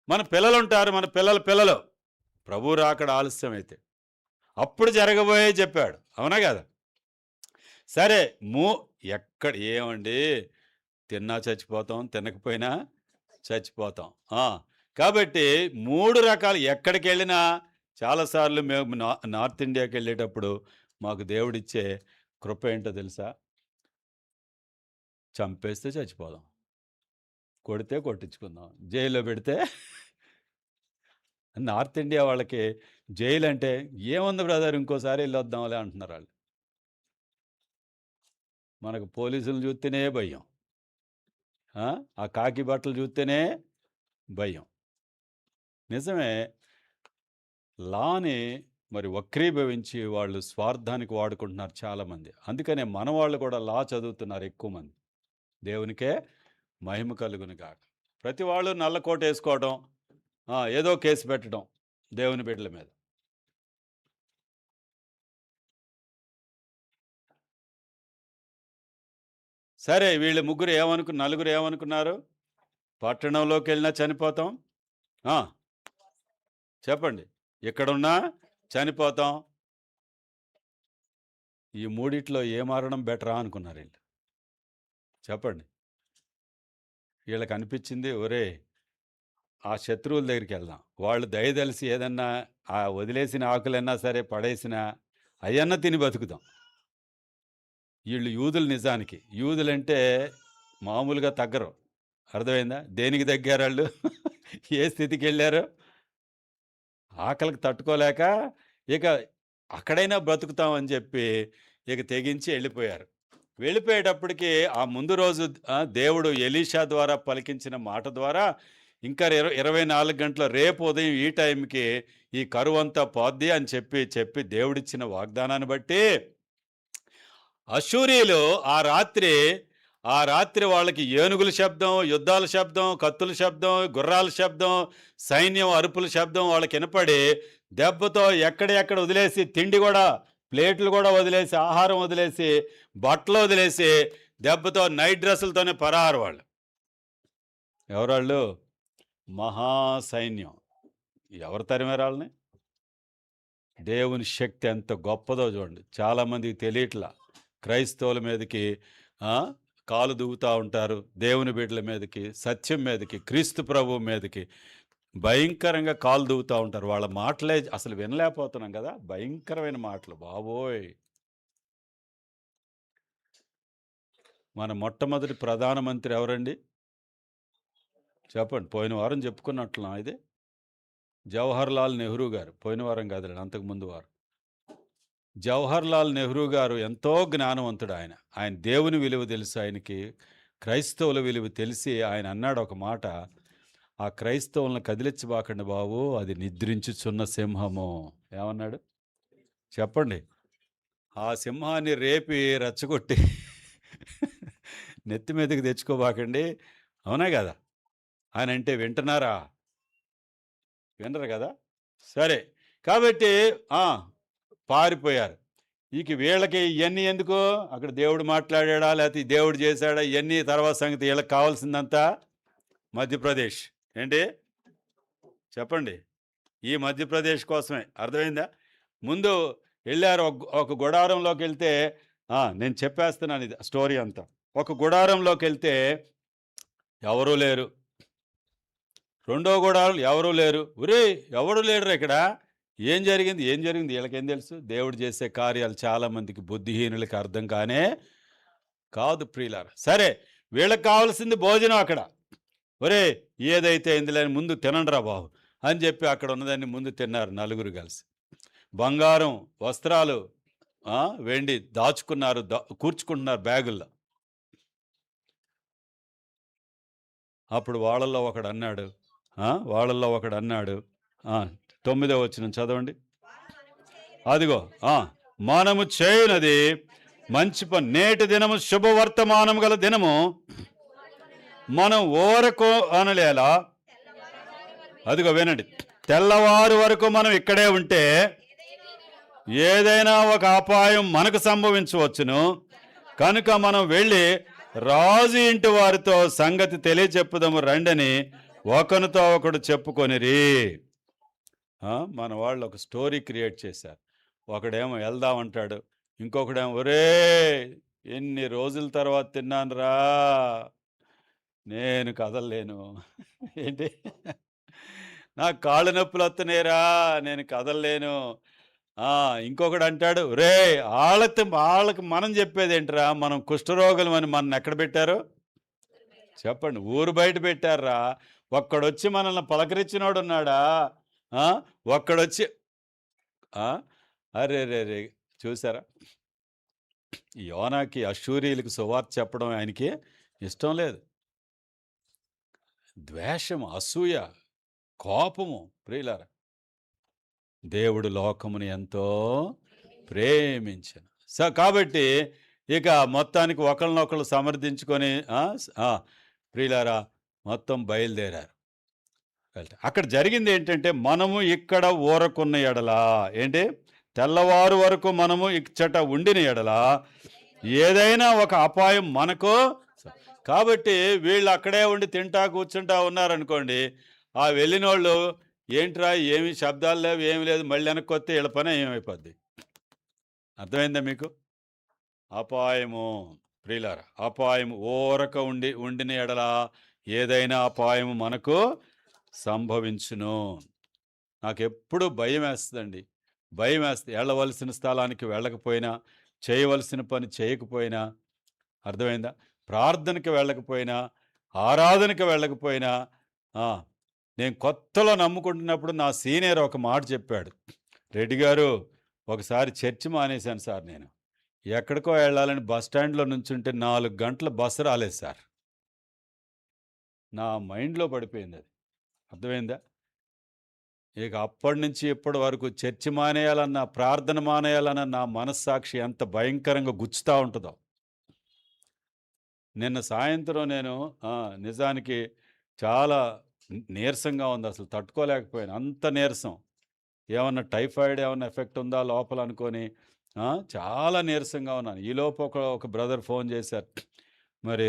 మన పిల్లలు ఉంటారు, మన పిల్లలు ప్రభు రాకడ ఆలస్యం అయితే అప్పుడు జరగబోయే చెప్పాడు, అవునా కదా? సరే, ఎక్కడ ఏమండి, తిన్నా చచ్చిపోతాం, తినకపోయినా చచ్చిపోతాం. కాబట్టి 3 రకాలు. ఎక్కడికి వెళ్ళినా చాలాసార్లు మేము నార్త్ ఇండియాకి వెళ్ళేటప్పుడు మాకు దేవుడిచ్చే కృప ఏంటో తెలుసా? చంపేస్తే చచ్చిపోదాం, కొడితే కొట్టించుకుందాం, జైల్లో పెడితే. నార్త్ ఇండియా వాళ్ళకి జైలు అంటే ఏముంది బ్రదర్, ఇంకోసారి వెళ్ళొద్దాంలే అంటున్నారు వాళ్ళు. మనకు పోలీసులు చూస్తేనే భయం, ఆ కాకి బట్టలు చూస్తేనే భయం. నిజమే, లాని మరి వక్రీభవించి వాళ్ళు స్వార్థానికి వాడుకుంటున్నారు చాలామంది. అందుకనే మన వాళ్ళు కూడా లా చదువుతున్నారు ఎక్కువ మంది. దేవునికే మహిమ కలుగును గాక. ప్రతి వాళ్ళు నల్ల కోట వేసుకోవడం, ఏదో కేసు పెట్టడం దేవుని బిడ్డల మీద. సరే, వీళ్ళు నలుగురు ఏమనుకున్నారు? పట్టణంలోకి వెళ్ళినా చనిపోతాం, చెప్పండి, ఎక్కడున్నా చనిపోతాం. ఈ 3 ఏ మరణం బెటరా అనుకున్నారు వీళ్ళు? చెప్పండి. వీళ్ళకి అనిపించింది, ఒరే ఆ శత్రువుల దగ్గరికి వెళ్దాం, వాళ్ళు దయదలిసి ఏదన్నా ఆ వదిలేసిన ఆకులన్నా సరే పడేసినా అయ్యన్నా తిని బతుకుతాం. వీళ్ళు యూదులు. నిజానికి యూదులంటే మామూలుగా తగ్గరు, అర్థమైందా? దేనికి తగ్గారు వాళ్ళు? ఏ స్థితికి వెళ్ళారు? ఆకలికి తట్టుకోలేక ఇక అక్కడైనా బ్రతుకుతామని చెప్పి ఇక తెగించి వెళ్ళిపోయారు. వెళ్ళిపోయేటప్పటికి ఆ ముందు రోజు దేవుడు ఎలీషా ద్వారా పలికించిన మాట ద్వారా ఇంకా 24 గంటలు రేపు ఉదయం ఈ టైంకి ఈ కరువంతా పోద్ది అని చెప్పి దేవుడిచ్చిన వాగ్దానాన్ని బట్టి అష్షూరీయులు ఆ రాత్రి వాళ్ళకి ఏనుగుల శబ్దం, యుద్ధాల శబ్దం, కత్తుల శబ్దం, గుర్రాల శబ్దం, సైన్యం అరుపుల శబ్దం వాళ్ళకి వినపడి దెబ్బతో ఎక్కడ వదిలేసి, తిండి కూడా, ప్లేట్లు కూడా వదిలేసి, ఆహారం వదిలేసి, బట్టలు వదిలేసి, దెబ్బతో నైట్ డ్రెస్సులతోనే పరారు వాళ్ళు. ఎవరాళ్ళు? మహాసైన్యం. ఎవరు తరిమారు వాళ్ళని? దేవుని శక్తి ఎంత గొప్పదో చూడండి. చాలామందికి తెలియట్లా. క్రైస్తవుల మీదకి కాలు దూవుతూ ఉంటారు, దేవుని బిడ్డల మీదకి, సత్యం మీదకి, క్రీస్తు ప్రభువు మీదకి భయంకరంగా కాలు దూవుతూ ఉంటారు. వాళ్ళ మాటలే అసలు వినలేకపోతున్నాం కదా, భయంకరమైన మాటలు బాబోయ్. మన మొట్టమొదటి ప్రధానమంత్రి ఎవరండి చెప్పండి? పోయిన వారం చెప్పుకున్నట్లున్నా ఇది జవహర్ లాల్ నెహ్రూ గారు. పోయిన వారం కాదులేండి, అంతకుముందు వారం. జవహర్ లాల్ నెహ్రూ గారు ఎంతో జ్ఞానవంతుడు. ఆయన దేవుని విలువ తెలుసు ఆయనకి, క్రైస్తవుల విలువ తెలిసి ఆయన అన్నాడు ఒక మాట, ఆ క్రైస్తవులను కదిలించబాకండి బాబు, అది నిద్రించుచున్న సింహము. ఏమన్నాడు చెప్పండి? ఆ సింహాన్ని రేపి రెచ్చగొట్టి నెత్తి మీదకి తెచ్చుకోబాకండి. అవునా కదా? ఆయన అంటే వింటున్నారా? వినరు కదా. సరే, కాబట్టి పారిపోయారు. ఇక వీళ్ళకి ఇవన్నీ ఎందుకు? అక్కడ దేవుడు మాట్లాడా లేకపోతే దేవుడు చేశాడా, ఇవన్నీ తర్వాత సంగతి. వీళ్ళకి కావాల్సిందంతా మధ్యప్రదేశ్. ఏంటి చెప్పండి? ఈ మధ్యప్రదేశ్ కోసమే. అర్థమైందా? ముందు వెళ్ళారు ఒక గుడారంలోకి వెళ్తే, నేను చెప్పేస్తున్నాను ఇది స్టోరీ అంతా. ఒక గుడారంలోకి వెళ్తే ఎవరూ లేరు. రెండో గుడారం ఎవరూ లేరు. ఒరే ఎవరు లేరు ఇక్కడ, ఏం జరిగింది వీళ్ళకేం తెలుసు? దేవుడు చేసే కార్యాలు చాలామందికి బుద్ధిహీనులకి అర్థం కాదు ప్రియులారా. సరే, వీళ్ళకి కావాల్సింది భోజనం. అక్కడ ఒరే ఏదైతే ఇందులోని ముందు తినండిరా బాబు అని చెప్పి అక్కడ ఉన్నదాన్ని ముందు తిన్నారు నలుగురు కలిసి. బంగారం, వస్త్రాలు, వెండి దాచుకున్నారు, కూర్చుకుంటున్నారు బ్యాగుల్లో. అప్పుడు వాళ్ళల్లో ఒకడు అన్నాడు 9వ వచనం చదవండి. అదిగో మనము చేయనది మంచి పని, నేటి దినము శుభవర్తమానం గల దినము, మనం ఓరకు అనలేలా. అదిగో వినండి, తెల్లవారు వరకు మనం ఇక్కడే ఉంటే ఏదైనా ఒక అపాయం మనకు సంభవించవచ్చును, కనుక మనం వెళ్ళి రాజు ఇంటి వారితో సంగతి తెలియచెప్పుదాము రండని ఒకరితో ఒకడు చెప్పుకొనిరి. మన వాళ్ళు ఒక స్టోరీ క్రియేట్ చేశారు. ఒకడేమో వెళ్దామంటాడు, ఇంకొకడేమో ఒరే ఎన్ని రోజుల తర్వాత తిన్నానురా, నేను కదలలేను. ఏంటి, నాకు కాళ్ళు నొప్పులు వస్తున్నాయిరా, నేను కదలలేను. ఇంకొకడు అంటాడు, రే వాళ్ళకి మనం చెప్పేది ఏంట్రా, మనం కుష్ఠరోగులం అని మన ఎక్కడ పెట్టారు చెప్పండి? ఊరు బయట పెట్టారా? ఒక్కడొచ్చి మనల్ని పలకరించినోడు ఉన్నాడా? ఒక్కడొచ్చి అరే రే రే చూసారా, యోనాకి అష్షూరీయులకు సువార్త చెప్పడం ఆయనకి ఇష్టం లేదు. ద్వేషం, అసూయ, కోపము. ప్రియులారా, దేవుడు లోకముని ఎంతో ప్రేమించను. కాబట్టి ఇక మొత్తానికి ఒకరినొకరు సమర్థించుకొని ప్రియులారా మొత్తం బయలుదేరారు. అక్కడ జరిగింది ఏంటంటే, మనము ఇక్కడ ఊరకున్న ఎడలా, ఏంటి తెల్లవారు వరకు మనము ఇచ్చట ఉండిన ఎడలా ఏదైనా ఒక అపాయం మనకు. కాబట్టి వీళ్ళు అక్కడే ఉండి తింటా కూర్చుంటా ఉన్నారనుకోండి, ఆ వెళ్ళిన వాళ్ళు ఏంట్రా ఏమి శబ్దాలు లేవు, ఏమి లేదు, మళ్ళీ వెనక్కి వస్తే వీళ్ళ పని ఏమైపోద్ది. అర్థమైందా మీకు? అపాయము ప్రియులారా, అపాయం ఊరక ఉండిన ఎడలా ఏదైనా అపాయము మనకు సంభవించును. నాకెప్పుడు భయం వేస్తుందండి, భయం వేస్తుంది. వెళ్ళవలసిన స్థలానికి వెళ్ళకపోయినా, చేయవలసిన పని చేయకపోయినా, అర్థమైందా? ప్రార్థనకి వెళ్ళకపోయినా, ఆరాధనకి వెళ్ళకపోయినా. నేను కొత్తలో నమ్ముకుంటున్నప్పుడు నా సీనియర్ ఒక మాట చెప్పాడు, రెడ్డి గారు ఒకసారి చర్చి మానేశాను సార్, నేను ఎక్కడికో వెళ్ళాలని బస్ స్టాండ్లో నుంచుంటే 4 గంటల బస్సు రాలేదు సార్. నా మైండ్లో పడిపోయింది అది. అర్థమైందా? ఇక అప్పటి నుంచి ఇప్పటి వరకు చర్చి మానేయాలన్నా, ప్రార్థన మానేయాలన్నా నా మనస్సాక్షి ఎంత భయంకరంగా గుచ్చుతా ఉంటుందో. నిన్న సాయంత్రం నేను నిజానికి చాలా నీరసంగా ఉంది. అసలు తట్టుకోలేకపోయాను. అంత నీరసం. ఏమన్నా టైఫాయిడ్ ఏమన్నా ఎఫెక్ట్ ఉందా లోపల అనుకోని చాలా నీరసంగా ఉన్నాను. ఈలోపు ఒక బ్రదర్ ఫోన్ చేశారు. మరి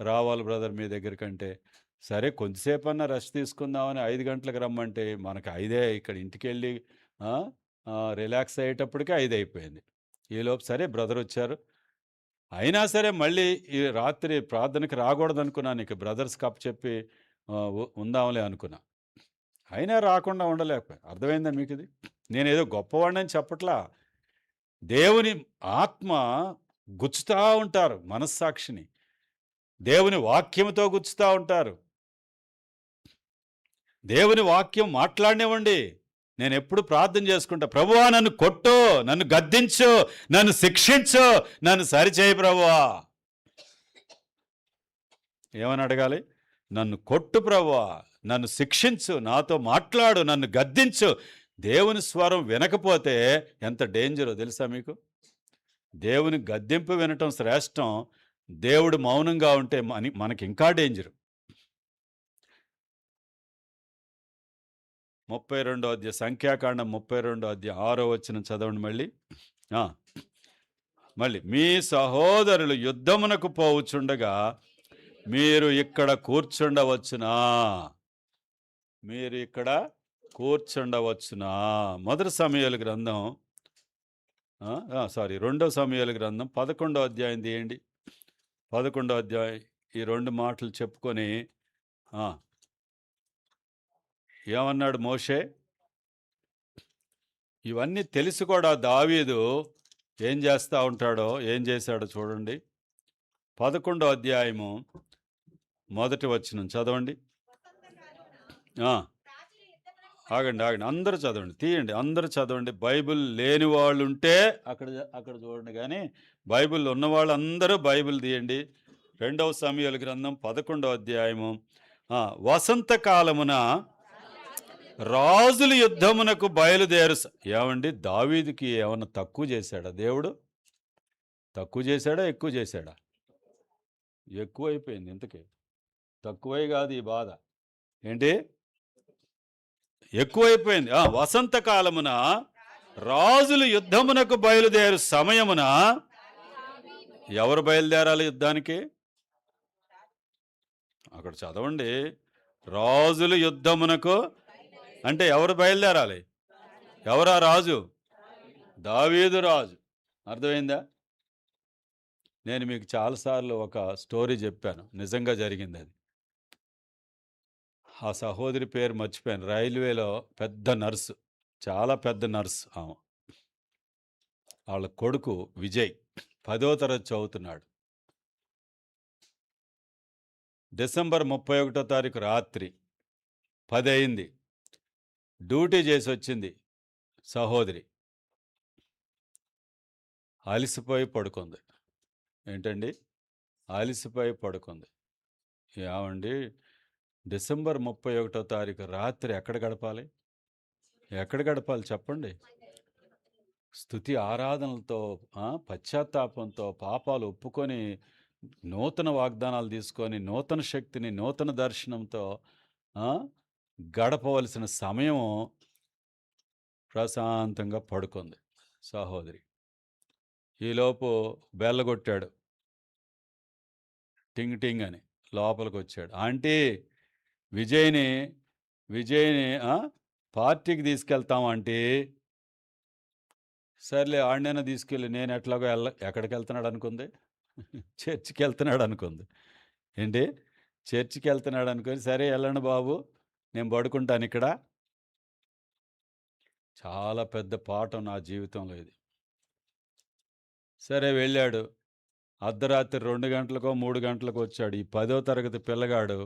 రావాలి బ్రదర్ మీ దగ్గరికంటే, సరే కొంచెంసేపన్నా రెస్ట్ తీసుకుందామని 5 గంటలకు రమ్మంటే మనకు 5 ఇక్కడ ఇంటికెళ్ళి రిలాక్స్ అయ్యేటప్పటికే 5 అయిపోయింది. ఈలోపు సరే బ్రదర్ వచ్చారు. అయినా సరే మళ్ళీ ఈ రాత్రి ప్రార్థనకి రాకూడదనుకున్నాను. ఇక బ్రదర్స్‌కి అప్పచెప్పి ఉందాంలే అనుకున్నా. అయినా రాకుండా ఉండలేకపోయాను. అర్థమైందా మీకిది? నేనేదో గొప్పవాడినని చెప్పట్లా. దేవుని ఆత్మ గుచ్చుతా ఉంటారు మనస్సాక్షిని. దేవుని వాక్యంతో గుచ్చుతా ఉంటారు. దేవుని వాక్యం మాట్లాడనివ్వండి. నేనెప్పుడు ప్రార్థన చేసుకుంటా, ప్రభువా నన్ను కొట్టు, నన్ను గద్దించు, నన్ను శిక్షించు, నన్ను సరిచేయి ప్రభువా. ఏమని అడగాలి? నన్ను కొట్టు ప్రభువా, నన్ను శిక్షించు, నాతో మాట్లాడు, నన్ను గద్దించు. దేవుని స్వరం వినకపోతే ఎంత డేంజరో తెలుసా మీకు? దేవుని గద్దింపు వినటం శ్రేష్టం. దేవుడు మౌనంగా ఉంటే మనకి ఇంకా డేంజరు. 32వ అధ్యాయం, సంఖ్యాకాండం 32వ అధ్యాయం 6వ వచనం చదవండి మళ్ళీ. మళ్ళీ మీ సహోదరులు యుద్ధమునకు పోవుచుండగా మీరు ఇక్కడ కూర్చుండవచ్చునా? మీరు ఇక్కడ కూర్చుండవచ్చునా? మొదటి సమూయేలు గ్రంథం 2వ సమూయేలు గ్రంథం 11వ అధ్యాయం తీయండి. 11వ అధ్యాయం ఈ 2 మాటలు చెప్పుకొని ఏమన్నాడు మోషే? ఇవన్నీ తెలిసి కూడా దావీదు ఏం చేస్తూ ఉంటాడో, ఏం చేశాడో చూడండి. 11వ అధ్యాయము మొదటి వచనం చదవండి. ఆగండి అందరూ చదవండి, తీయండి, అందరూ చదవండి. బైబిల్ లేని వాళ్ళు ఉంటే అక్కడ చూడండి, కానీ బైబిల్ ఉన్న వాళ్ళందరూ బైబిల్ తీయండి. 2వ సమూయేలు గ్రంథం 11వ అధ్యాయము. వసంతకాలమున రాజులు యుద్ధమునకు బయలుదేరు. ఏమండి, దావీదుకి ఏమన్నా తక్కువ చేశాడా దేవుడు? తక్కువ చేశాడా, ఎక్కువ చేశాడా? ఎక్కువైపోయింది. ఇంతకీ తక్కువై కాదు ఈ బాధ. ఏంటి? ఎక్కువైపోయింది. వసంతకాలమున రాజులు యుద్ధమునకు బయలుదేరు సమయమున ఎవరు బయలుదేరాలి యుద్ధానికి? అక్కడ చదవండి. రాజులు యుద్ధమునకు అంటే ఎవరు బయలుదేరాలి? ఎవరా రాజు? దావీదు రాజు. అర్థమైందా? నేను మీకు చాలాసార్లు ఒక స్టోరీ చెప్పాను, నిజంగా జరిగింది అది. ఆ సహోదరి పేరు మర్చిపోయాను. రైల్వేలో పెద్ద నర్సు, చాలా పెద్ద నర్సు ఆమె. వాళ్ళ కొడుకు విజయ్ 10వ తరగతి చదువుతున్నాడు. డిసెంబర్ 31వ తారీఖు రాత్రి 10 అయింది. డ్యూటీ చేసి వచ్చింది సహోదరి. అలిసిపోయి పడుకుంది. ఏంటండి? అలిసిపోయి పడుకుంది. ఏమండి, డిసెంబర్ 31వ తారీఖు రాత్రి ఎక్కడ గడపాలి? ఎక్కడ గడపాలి చెప్పండి? స్తుతి ఆరాధనలతో, పశ్చాత్తాపంతో, పాపాలు ఒప్పుకొని, నూతన వాగ్దానాలు తీసుకొని, నూతన శక్తిని, నూతన దర్శనంతో గడపవలసిన సమయం ప్రశాంతంగా పడుకుంది సహోదరి. ఈలోపు బెల్లగొట్టాడు, టింగ్ టింగ్ అని. లోపలికి వచ్చాడు. ఆంటీ, విజయ్ని పార్టీకి తీసుకెళ్తాం ఆంటీ. సర్లే, ఆడినైనా తీసుకెళ్ళి, నేను ఎట్లాగో ఎక్కడికి వెళ్తున్నాడు అనుకుంది? చర్చికి వెళ్తున్నాడు అనుకుంది. ఏంటి? చర్చికి వెళ్తున్నాడు అనుకొని, సరే వెళ్ళండి బాబు, నేను పడుకుంటాను ఇక్కడ. చాలా పెద్ద పాఠం నా జీవితంలో ఇది. సరే వెళ్ళాడు. అర్ధరాత్రి 2 గంటలకో 3 గంటలకో వచ్చాడు. ఈ 10వ తరగతి పిల్లగాడు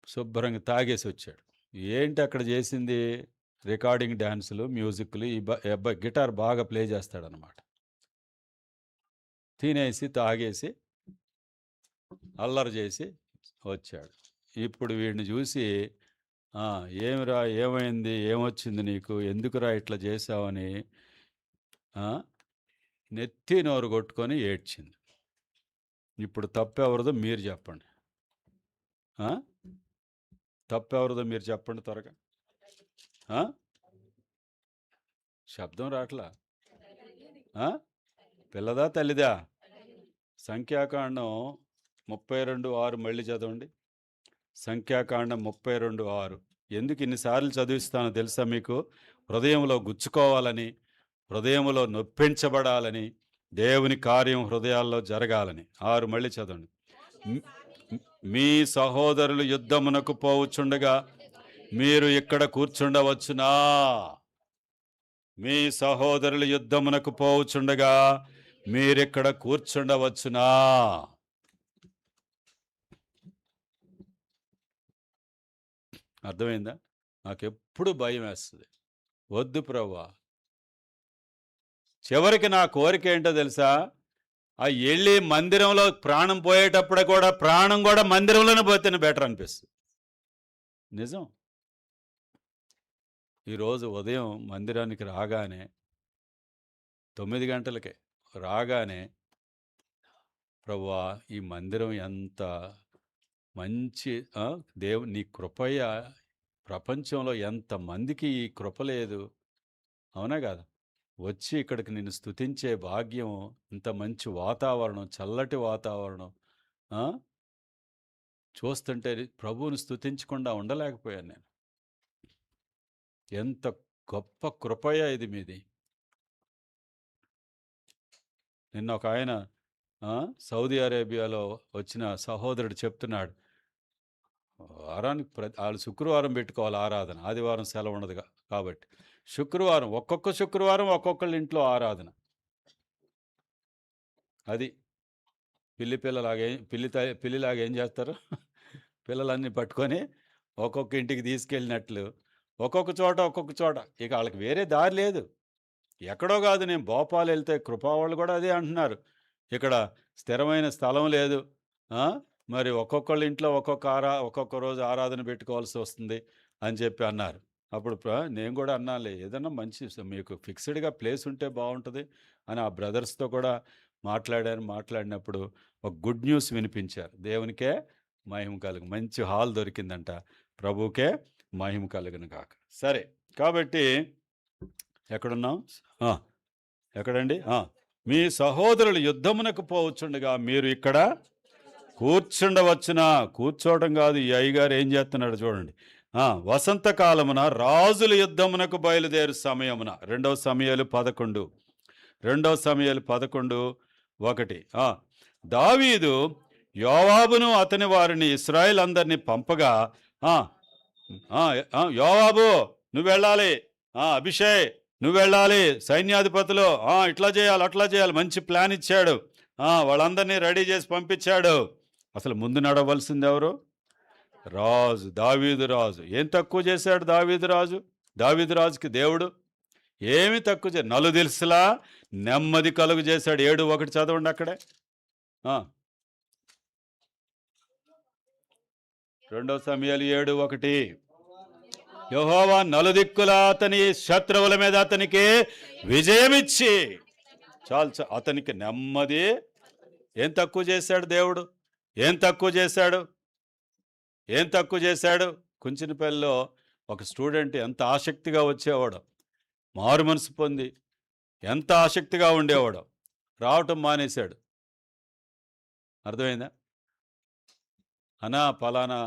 శుభ్రంగా తాగేసి వచ్చాడు. ఏంటి అక్కడ చేసింది? రికార్డింగ్ డ్యాన్సులు, మ్యూజిక్లు. ఈ అబ్బాయి గిటార్ బాగా ప్లే చేస్తాడనమాట. తినేసి తాగేసి అల్లరి చేసి వచ్చాడు. ఇప్పుడు వీడిని చూసి ఏమిరా ఏమైంది, ఏమొచ్చింది నీకు, ఎందుకురా ఇట్లా చేసావని నెత్తి నోరు కొట్టుకొని ఏడ్చింది. ఇప్పుడు తప్పెవరిదో మీరు చెప్పండి. తప్పెవరిదో మీరు చెప్పండి త్వరగా. శబ్దం రాట్లా. పిల్లదా తల్లిదా? సంఖ్యాకాండం 32:6 మళ్ళీ చదవండి. సంఖ్యాకాండం 32:6. ఎందుకు ఇన్నిసార్లు చదివిస్తానో తెలుసా మీకు? హృదయంలో గుచ్చుకోవాలని, హృదయంలో నొప్పించబడాలని, దేవుని కార్యం హృదయాల్లో జరగాలని. 6 మళ్ళీ చదవండి. మీ సహోదరులు యుద్ధమునకు పోవుచుండగా మీరు ఇక్కడ కూర్చుండవచ్చునా? మీ సహోదరులు యుద్ధమునకు పోవుచుండగా మీరిక్కడ కూర్చుండవచ్చునా? అర్థమైందా? నాకెప్పుడు భయం వేస్తుంది. వద్దు ప్రభువా. చివరికి నా కోరిక ఏంటో తెలుసా? వెళ్ళి మందిరంలో ప్రాణం పోయేటప్పుడు కూడా ప్రాణం కూడా మందిరంలోనే పోతేనే బెటర్ అనిపిస్తుంది. నిజం. ఈరోజు ఉదయం మందిరానికి రాగానే 9 గంటలకే రాగానే, ప్రభువా ఈ మందిరం ఎంత మంచి నీ కృపయ్య, ప్రపంచంలో ఎంతమందికి ఈ కృప లేదు, అవునా కాదు? వచ్చి ఇక్కడికి నిన్ను స్తుతించే భాగ్యం, ఇంత మంచి వాతావరణం, చల్లటి వాతావరణం చూస్తుంటే ప్రభువుని స్తుతించకుండా ఉండలేకపోయాను నేను. ఎంత గొప్ప కృపయ ఇది మీది. నిన్న ఒక ఆయన సౌదీ అరేబియాలో వచ్చిన సహోదరుడు చెప్తున్నాడు, వారానికి వాళ్ళు శుక్రవారం పెట్టుకోవాలి ఆరాధన, ఆదివారం సెలవు ఉండదు కాబట్టి శుక్రవారం, ఒక్కొక్క శుక్రవారం ఒక్కొక్కళ్ళ ఇంట్లో ఆరాధన. అది పిల్లిలాగా ఏం చేస్తారు? పిల్లలన్నీ పట్టుకొని ఒక్కొక్క ఇంటికి తీసుకెళ్ళినట్లు ఒక్కొక్క చోట. ఇక వాళ్ళకి వేరే దారి లేదు. ఎక్కడో కాదు, నేను భోపాల్ వెళ్తే కృపా వాళ్ళు కూడా అదే అంటున్నారు, ఇక్కడ స్థిరమైన స్థలం లేదు, మరి ఒక్కొక్కళ్ళ ఇంట్లో ఒక్కొక్క రోజు ఆరాధన పెట్టుకోవాల్సి వస్తుంది అని చెప్పి అన్నారు. అప్పుడు నేను కూడా అన్నాలే, ఏదన్నా మంచి మీకు ఫిక్స్డ్గా ప్లేస్ ఉంటే బాగుంటుంది అని ఆ బ్రదర్స్తో కూడా మాట్లాడినప్పుడు ఒక గుడ్ న్యూస్ వినిపించారు. దేవునికే మహిమ కలుగు, మంచి హాల్ దొరికిందంట, ప్రభువుకే మహిమ కలుగును కాక. సరే, కాబట్టి ఎక్కడున్నాం? ఎక్కడండి? మీ సహోదరులు యుద్ధమునకు పోవచ్చుండగా మీరు ఇక్కడ కూర్చుండవచ్చునా? కూర్చోవడం కాదు, ఈ అయ్యగారు ఏం చేస్తున్నాడు చూడండి. వసంతకాలమున రాజుల యుద్ధమునకు బయలుదేరు సమయమున, 2 సమయాలు 11:1. దావీదు యోవాబును అతని వారిని ఇశ్రాయేల్ అందరినీ పంపగా, యోవాబు నువ్వు వెళ్ళాలి, అభిషేక్ నువ్వు వెళ్ళాలి, సైన్యాధిపతులు ఇట్లా చేయాలి అట్లా చేయాలి, మంచి ప్లాన్ ఇచ్చాడు. వాళ్ళందరినీ రెడీ చేసి పంపించాడు. అసలు ముందు నడవలసింది ఎవరు? రాజు, దావీదు రాజు. ఏం తక్కువ చేశాడు దావీదు రాజుకి దేవుడు? ఏమి తక్కువ చేశాడు? నలుదిల్సులా నెమ్మది కలుగు చేశాడు. 7:1 చదవండి అక్కడే. 2 సమయాలు 7:1. యెహోవా నలుదిక్కుల అతని శత్రువుల మీద అతనికి విజయమిచ్చి, చాలు అతనికి నెమ్మది. ఏం తక్కువ చేశాడు దేవుడు? ఏం తక్కువ చేశాడు? కుంచినపల్లిలో ఒక స్టూడెంట్ ఎంత ఆసక్తిగా వచ్చేవాడు, మారు మనసు పొంది ఎంత ఆసక్తిగా ఉండేవాడు, రావటం మానేశాడు. అర్థమైందా? పలానా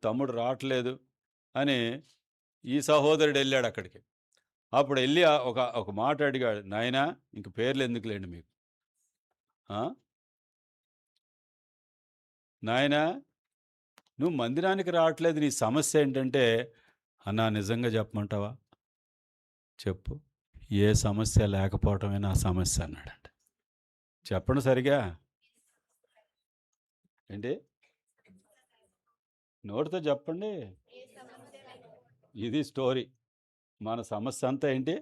తమ్ముడు రావట్లేదు అని ఈ సహోదరుడు వెళ్ళాడు అక్కడికి. అప్పుడు వెళ్ళి ఒక మాట అడిగాడు, నాయనా ఇంక పేర్లు ఎందుకులేండి మీకు, నాయనా నువ్వు మందిరానికి రావట్లేదు, నీ సమస్య ఏంటంటే, నిజంగా చెప్పమంటావా? చెప్పు, ఏ సమస్య లేకపోవటమే నా సమస్య అన్నాడంట. చెప్పండి సరిగా ఏంటి, నోటితో చెప్పండి. ఇది స్టోరీ. మన సమస్య అంతా ఏంటి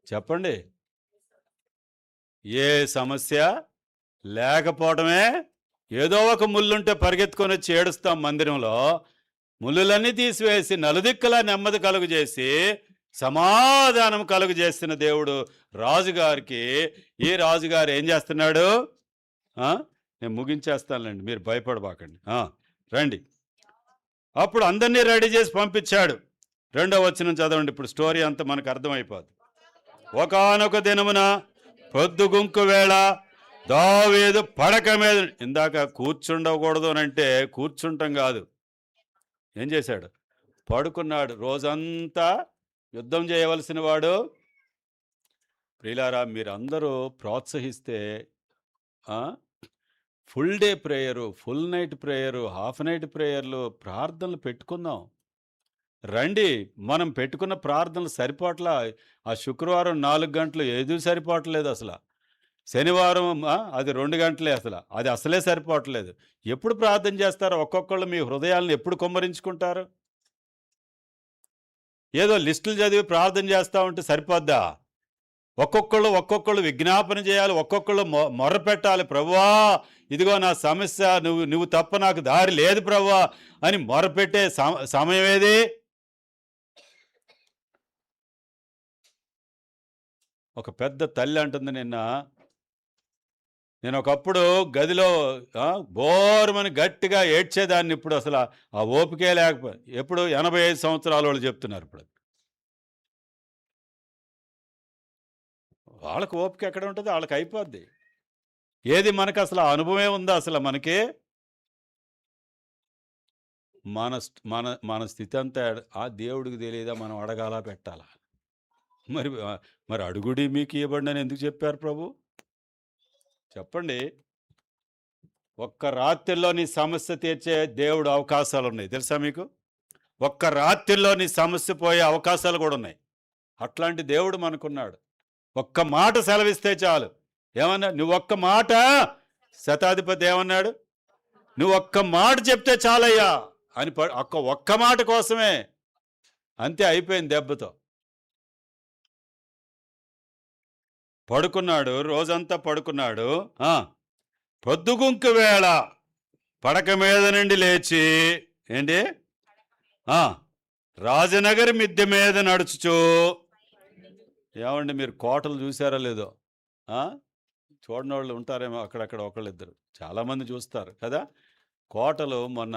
చెప్పండి? ఏ సమస్య లేకపోవడమే. ఏదో ఒక ముళ్ళుంటే పరిగెత్తుకొని వచ్చి ఏడుస్తాం మందిరంలో, ముళ్ళులన్నీ తీసివేసి నలుదిక్కులా నెమ్మది కలుగు చేసి సమాధానం కలుగు చేస్తున్న దేవుడు రాజుగారికి, ఈ రాజుగారు ఏం చేస్తున్నాడు? నేను ముగించేస్తానులేండి, మీరు భయపడబాకండి. రండి. అప్పుడు అందరినీ రెడీ చేసి పంపించాడు. 2వ వచనం చదవండి. ఇప్పుడు స్టోరీ అంతా మనకు అర్థమైపోద్ది. ఒకానొక దినమున పొద్దుగుంకు వేళ దావీదు పడక మీద, ఇందాక కూర్చుండకూడదు అని అంటే కూర్చుంటాం కాదు, ఏం చేశాడు? పడుకున్నాడు. రోజంతా యుద్ధం చేయవలసిన వాడు. ప్రియులారా, మీరందరూ ప్రోత్సహిస్తే full day prayer, full night prayer, half night ప్రేయర్లు, ప్రార్థనలు పెట్టుకుందాం. రండి. మనం పెట్టుకున్న ప్రార్థనలు సరిపోట్లా. ఆ శుక్రవారం 4 గంటలు ఏది సరిపోవట్లేదు అసలు. శనివారం అది 2 గంటలే, అది అసలే సరిపోవట్లేదు. ఎప్పుడు ప్రార్థన చేస్తారు? ఒక్కొక్కళ్ళు మీ హృదయాలను ఎప్పుడు కుమ్మరించుకుంటారు? ఏదో లిస్టులు చదివి ప్రార్థన చేస్తూ ఉంటే సరిపోద్దా? ఒక్కొక్కళ్ళు విజ్ఞాపన చేయాలి, ఒక్కొక్కళ్ళు మొర్ర పెట్టాలి. ప్రభువా, ఇదిగో నా సమస్య, నువ్వు తప్ప నాకు దారి లేదు ప్రభువా అని మొరపెట్టే సమయం ఏది? ఒక పెద్ద తల్లి అంటుంది, నేను ఒకప్పుడు గదిలో బోరుమని గట్టిగా ఏడ్చేదాన్ని, ఇప్పుడు అసలు ఆ ఓపికే లేకపోయి. ఎప్పుడు 85 సంవత్సరాల వాళ్ళు చెప్తున్నారు. ఇప్పుడు వాళ్ళకి ఓపిక ఎక్కడ ఉంటుంది? వాళ్ళకి అయిపోద్ది. ఏది మనకు అసలు అనుభవమే ఉందా? అసలు మనకి మన మన మన స్థితి అంతా ఆ దేవుడికి తెలియదా? మనం అడగాలా, పెట్టాలా? మరి అడుగుడి మీకు ఇవ్వబడి అని ఎందుకు చెప్పారు ప్రభు? చెప్పండి. ఒక్క రాత్రిలో నీ సమస్య తీర్చే దేవుడు అవకాశాలు ఉన్నాయి, తెలుసా మీకు? ఒక్క రాత్రిలో నీ సమస్య పోయే అవకాశాలు కూడా ఉన్నాయి. అట్లాంటి దేవుడు మనకున్నాడు. ఒక్క మాట సెలవిస్తే చాలు. ఏమన్నా? నువ్వు ఒక్క మాట, శతాధిపతి ఏమన్నాడు? నువ్వు ఒక్క మాట చెప్తే చాలయ్యా అని. ఒక్క మాట కోసమే అంతే, అయిపోయింది దెబ్బతో. పడుకున్నాడు, రోజంతా పడుకున్నాడు. పొద్దుగుంకు వేళ పడక మీద నుండి లేచి, ఏంటి, రాజనగరి మిద్దె మీద నడుచుచు. ఏమండి, మీరు కోటలు చూసారా లేదో? చూడని వాళ్ళు ఉంటారేమో అక్కడక్కడ, ఒకళ్ళిద్దరు, చాలామంది చూస్తారు కదా కోటలు. మొన్న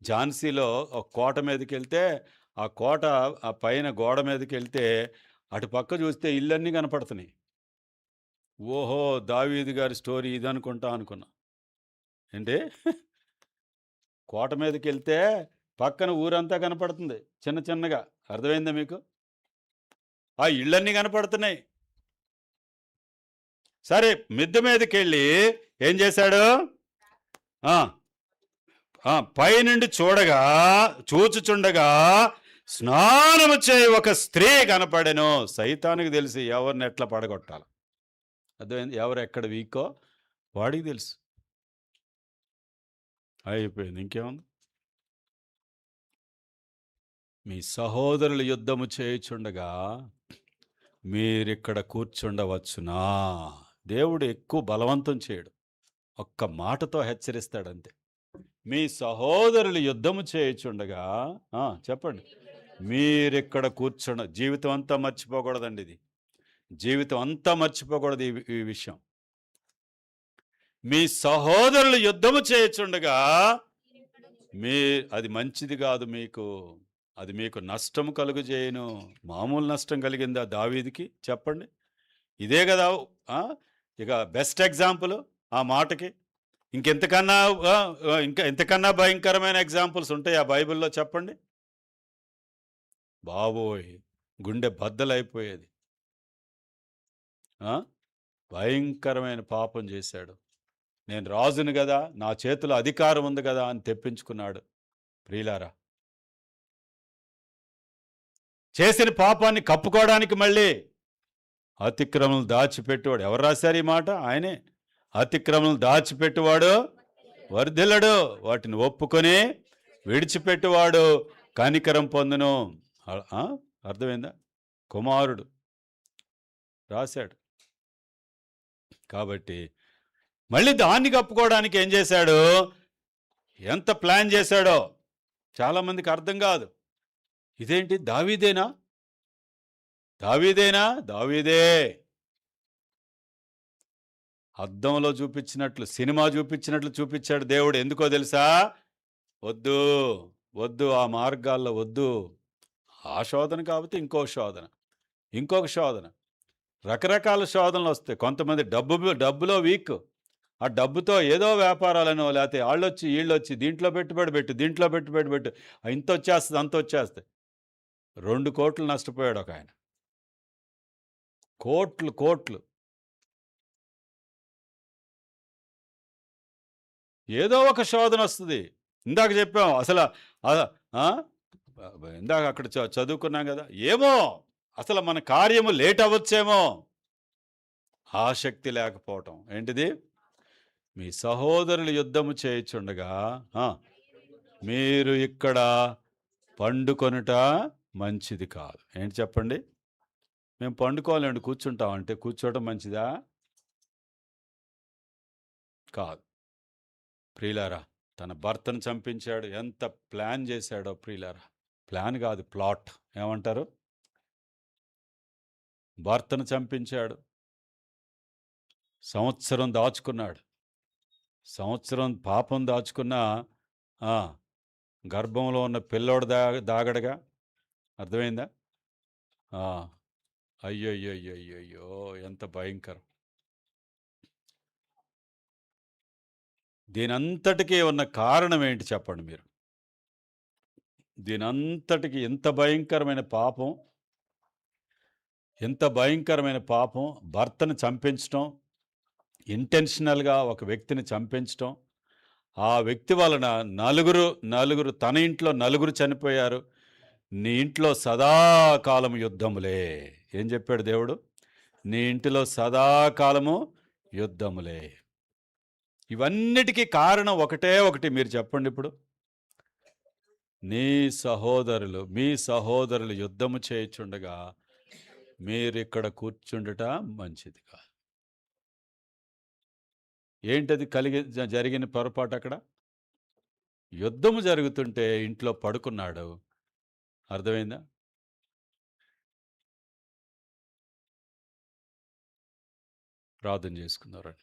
ఝాన్సీలో ఒక కోట మీదకి వెళ్తే, ఆ కోట ఆ పైన గోడ మీదకి వెళ్తే అటు పక్క చూస్తే ఇళ్ళన్నీ కనపడుతున్నాయి. ఓహో, దావీదు గారి స్టోరీ ఇదనుకుంటా అనుకున్నా. ఏంటి, కోట మీదకి వెళ్తే పక్కన ఊరంతా కనపడుతుంది చిన్న చిన్నగా. అర్థమైందా మీకు? ఆ ఇళ్ళన్నీ కనపడుతున్నాయి. సరే, మిద్దె మీదకి వెళ్ళి ఏం చేశాడు? పైనుండి చూచుచుండగా స్నానము చేయి ఒక స్త్రీ కనపడెను. సైతానికి తెలిసి ఎవరిని ఎట్లా పడగొట్టాలి. అర్థమైంది? ఎవరు ఎక్కడ వీకో వాడికి తెలుసు. అయిపోయింది, ఇంకేముంది? మీ సహోదరులు యుద్ధము చేయుచుండగా మీరిక్కడ కూర్చుండవచ్చునా? దేవుడు ఎక్కువ బలవంతం చేయడు, ఒక్క మాటతో హెచ్చరిస్తాడంతే. మీ సహోదరులు యుద్ధము చేయుచుండగా, చెప్పండి, మీరిక్కడ జీవితం అంతా మర్చిపోకూడదండి. ఇది జీవితం అంతా మర్చిపోకూడదు ఈ విషయం. మీ సహోదరులు యుద్ధము చేయుచుండగా అది మంచిది కాదు మీకు, అది మీకు నష్టం కలుగు చేయను. మామూలు నష్టం కలిగిందా దావీదుకి? చెప్పండి. ఇదే కదా ఇక బెస్ట్ ఎగ్జాంపుల్ ఆ మాటకి. ఇంతకన్నా భయంకరమైన ఎగ్జాంపుల్స్ ఉంటాయి ఆ బైబిల్లో? చెప్పండి. బాబోయ్, గుండె బద్దలైపోయేది. భయంకరమైన పాపం చేశాడు. నేను రాజును కదా, నా చేతిలో అధికారం ఉంది కదా అని తెప్పించుకున్నాడు. ప్రియులారా, చేసిన పాపాన్ని కప్పుకోవడానికి మళ్ళీ అతిక్రమలు దాచిపెట్టువాడు. ఎవరు రాశారు ఈ మాట? ఆయనే. అతిక్రమలు దాచిపెట్టువాడు వర్ధిల్లడు, వాటిని ఒప్పుకొని విడిచిపెట్టువాడు కనికరం పొందును. అర్థమైందా? కుమారుడు రాశాడు. కాబట్టి మళ్ళీ దాన్ని కప్పుకోవడానికి ఏం చేశాడు? ఎంత ప్లాన్ చేశాడో. చాలామందికి అర్థం కాదు. ఇదేంటి దావీదేనా? దావీదేనా? దావీదే. అద్దంలో చూపించినట్లు, సినిమా చూపించినట్లు చూపించాడు దేవుడు. ఎందుకో తెలుసా? వద్దు, వద్దు ఆ మార్గాల్లో వద్దు. ఆ శోధన కాకపోతే ఇంకో శోధన, ఇంకొక శోధన. రకరకాల శోధనలొస్తాయి. కొంతమంది డబ్బులో వీక్. ఆ డబ్బుతో ఏదో వ్యాపారాలనో లేతే ఆళ్ళొచ్చి, ఈళ్ళొచ్చి దీంట్లో పెట్టుబడి పెట్టు, దీంట్లో పెట్టుబడి పెట్టు. ఇంతొచ్చేస్తది, అంతొచ్చేస్తది. 2,00,00,000 నష్టపోయాడు ఒకాయన. కోట్లు, కోట్లు. ఏదో ఒక శోధనొస్తది. ఇందాక చెప్పాం అసల ఆహ్, ఆ! ఇందాక అక్కడ చదువుకున్నాం గదా! ఏమో! అసలు మన కార్యము లేట్ అవ్వచ్చేమో! ఆసక్తి లేకపోవటం. ఏంటిది? మీ సహోదరులు యుద్ధము చేయుచుండగా ఆ! మీరు ఇక్కడ పండుకొనుట మంచిది కాదు. ఏంటి చెప్పండి? మేము పండుకోవాలండి కూర్చుంటాం అంటే కూర్చోవడం మంచిదా? కాదు. ప్రియులారా, తన భర్తను చంపించాడు. ఎంత ప్లాన్ చేశాడో ప్రియులారా. ప్లాన్ కాదు, ప్లాట్. ఏమంటారు? భర్తను చంపించాడు. సంవత్సరం దాచుకున్నాడు. సంవత్సరం పాపం దాచుకున్న ఆ! గర్భంలో ఉన్న పిల్లోడు దాగడుగా. అర్థమైందా? ఆ! అయ్యయ్యయ్యయ్యయ్యో! ఎంత భయంకరం. దీనంతటికీ ఉన్న కారణం ఏంటి చెప్పండి మీరు? దీనంతటికి ఎంత భయంకరమైన పాపం, ఎంత భయంకరమైన పాపం భర్తను చంపించటం, ఇంటెన్షనల్‌గా ఒక వ్యక్తిని చంపించటం. ఆ వ్యక్తి వలన నలుగురు తన ఇంట్లో నలుగురు చనిపోయారు. నీ ఇంట్లో సదాకాలము యుద్ధములే. ఏం చెప్పాడు దేవుడు? నీ ఇంటిలో సదాకాలము యుద్ధములే. ఇవన్నిటికి కారణం ఒకటే ఒకటి, మీరు చెప్పండిప్పుడు. మీ సహోదరులు యుద్ధము చేయుచుండగా మీరిక్కడ కూర్చుండుట మంచిది కాదు. ఏంటది జరిగిన పొరపాటక్కడ? యుద్ధము జరుగుతుంటే ఇంట్లో పడుకున్నాడు. అర్థమైందా? ప్రార్థన చేసుకుందాం రండి.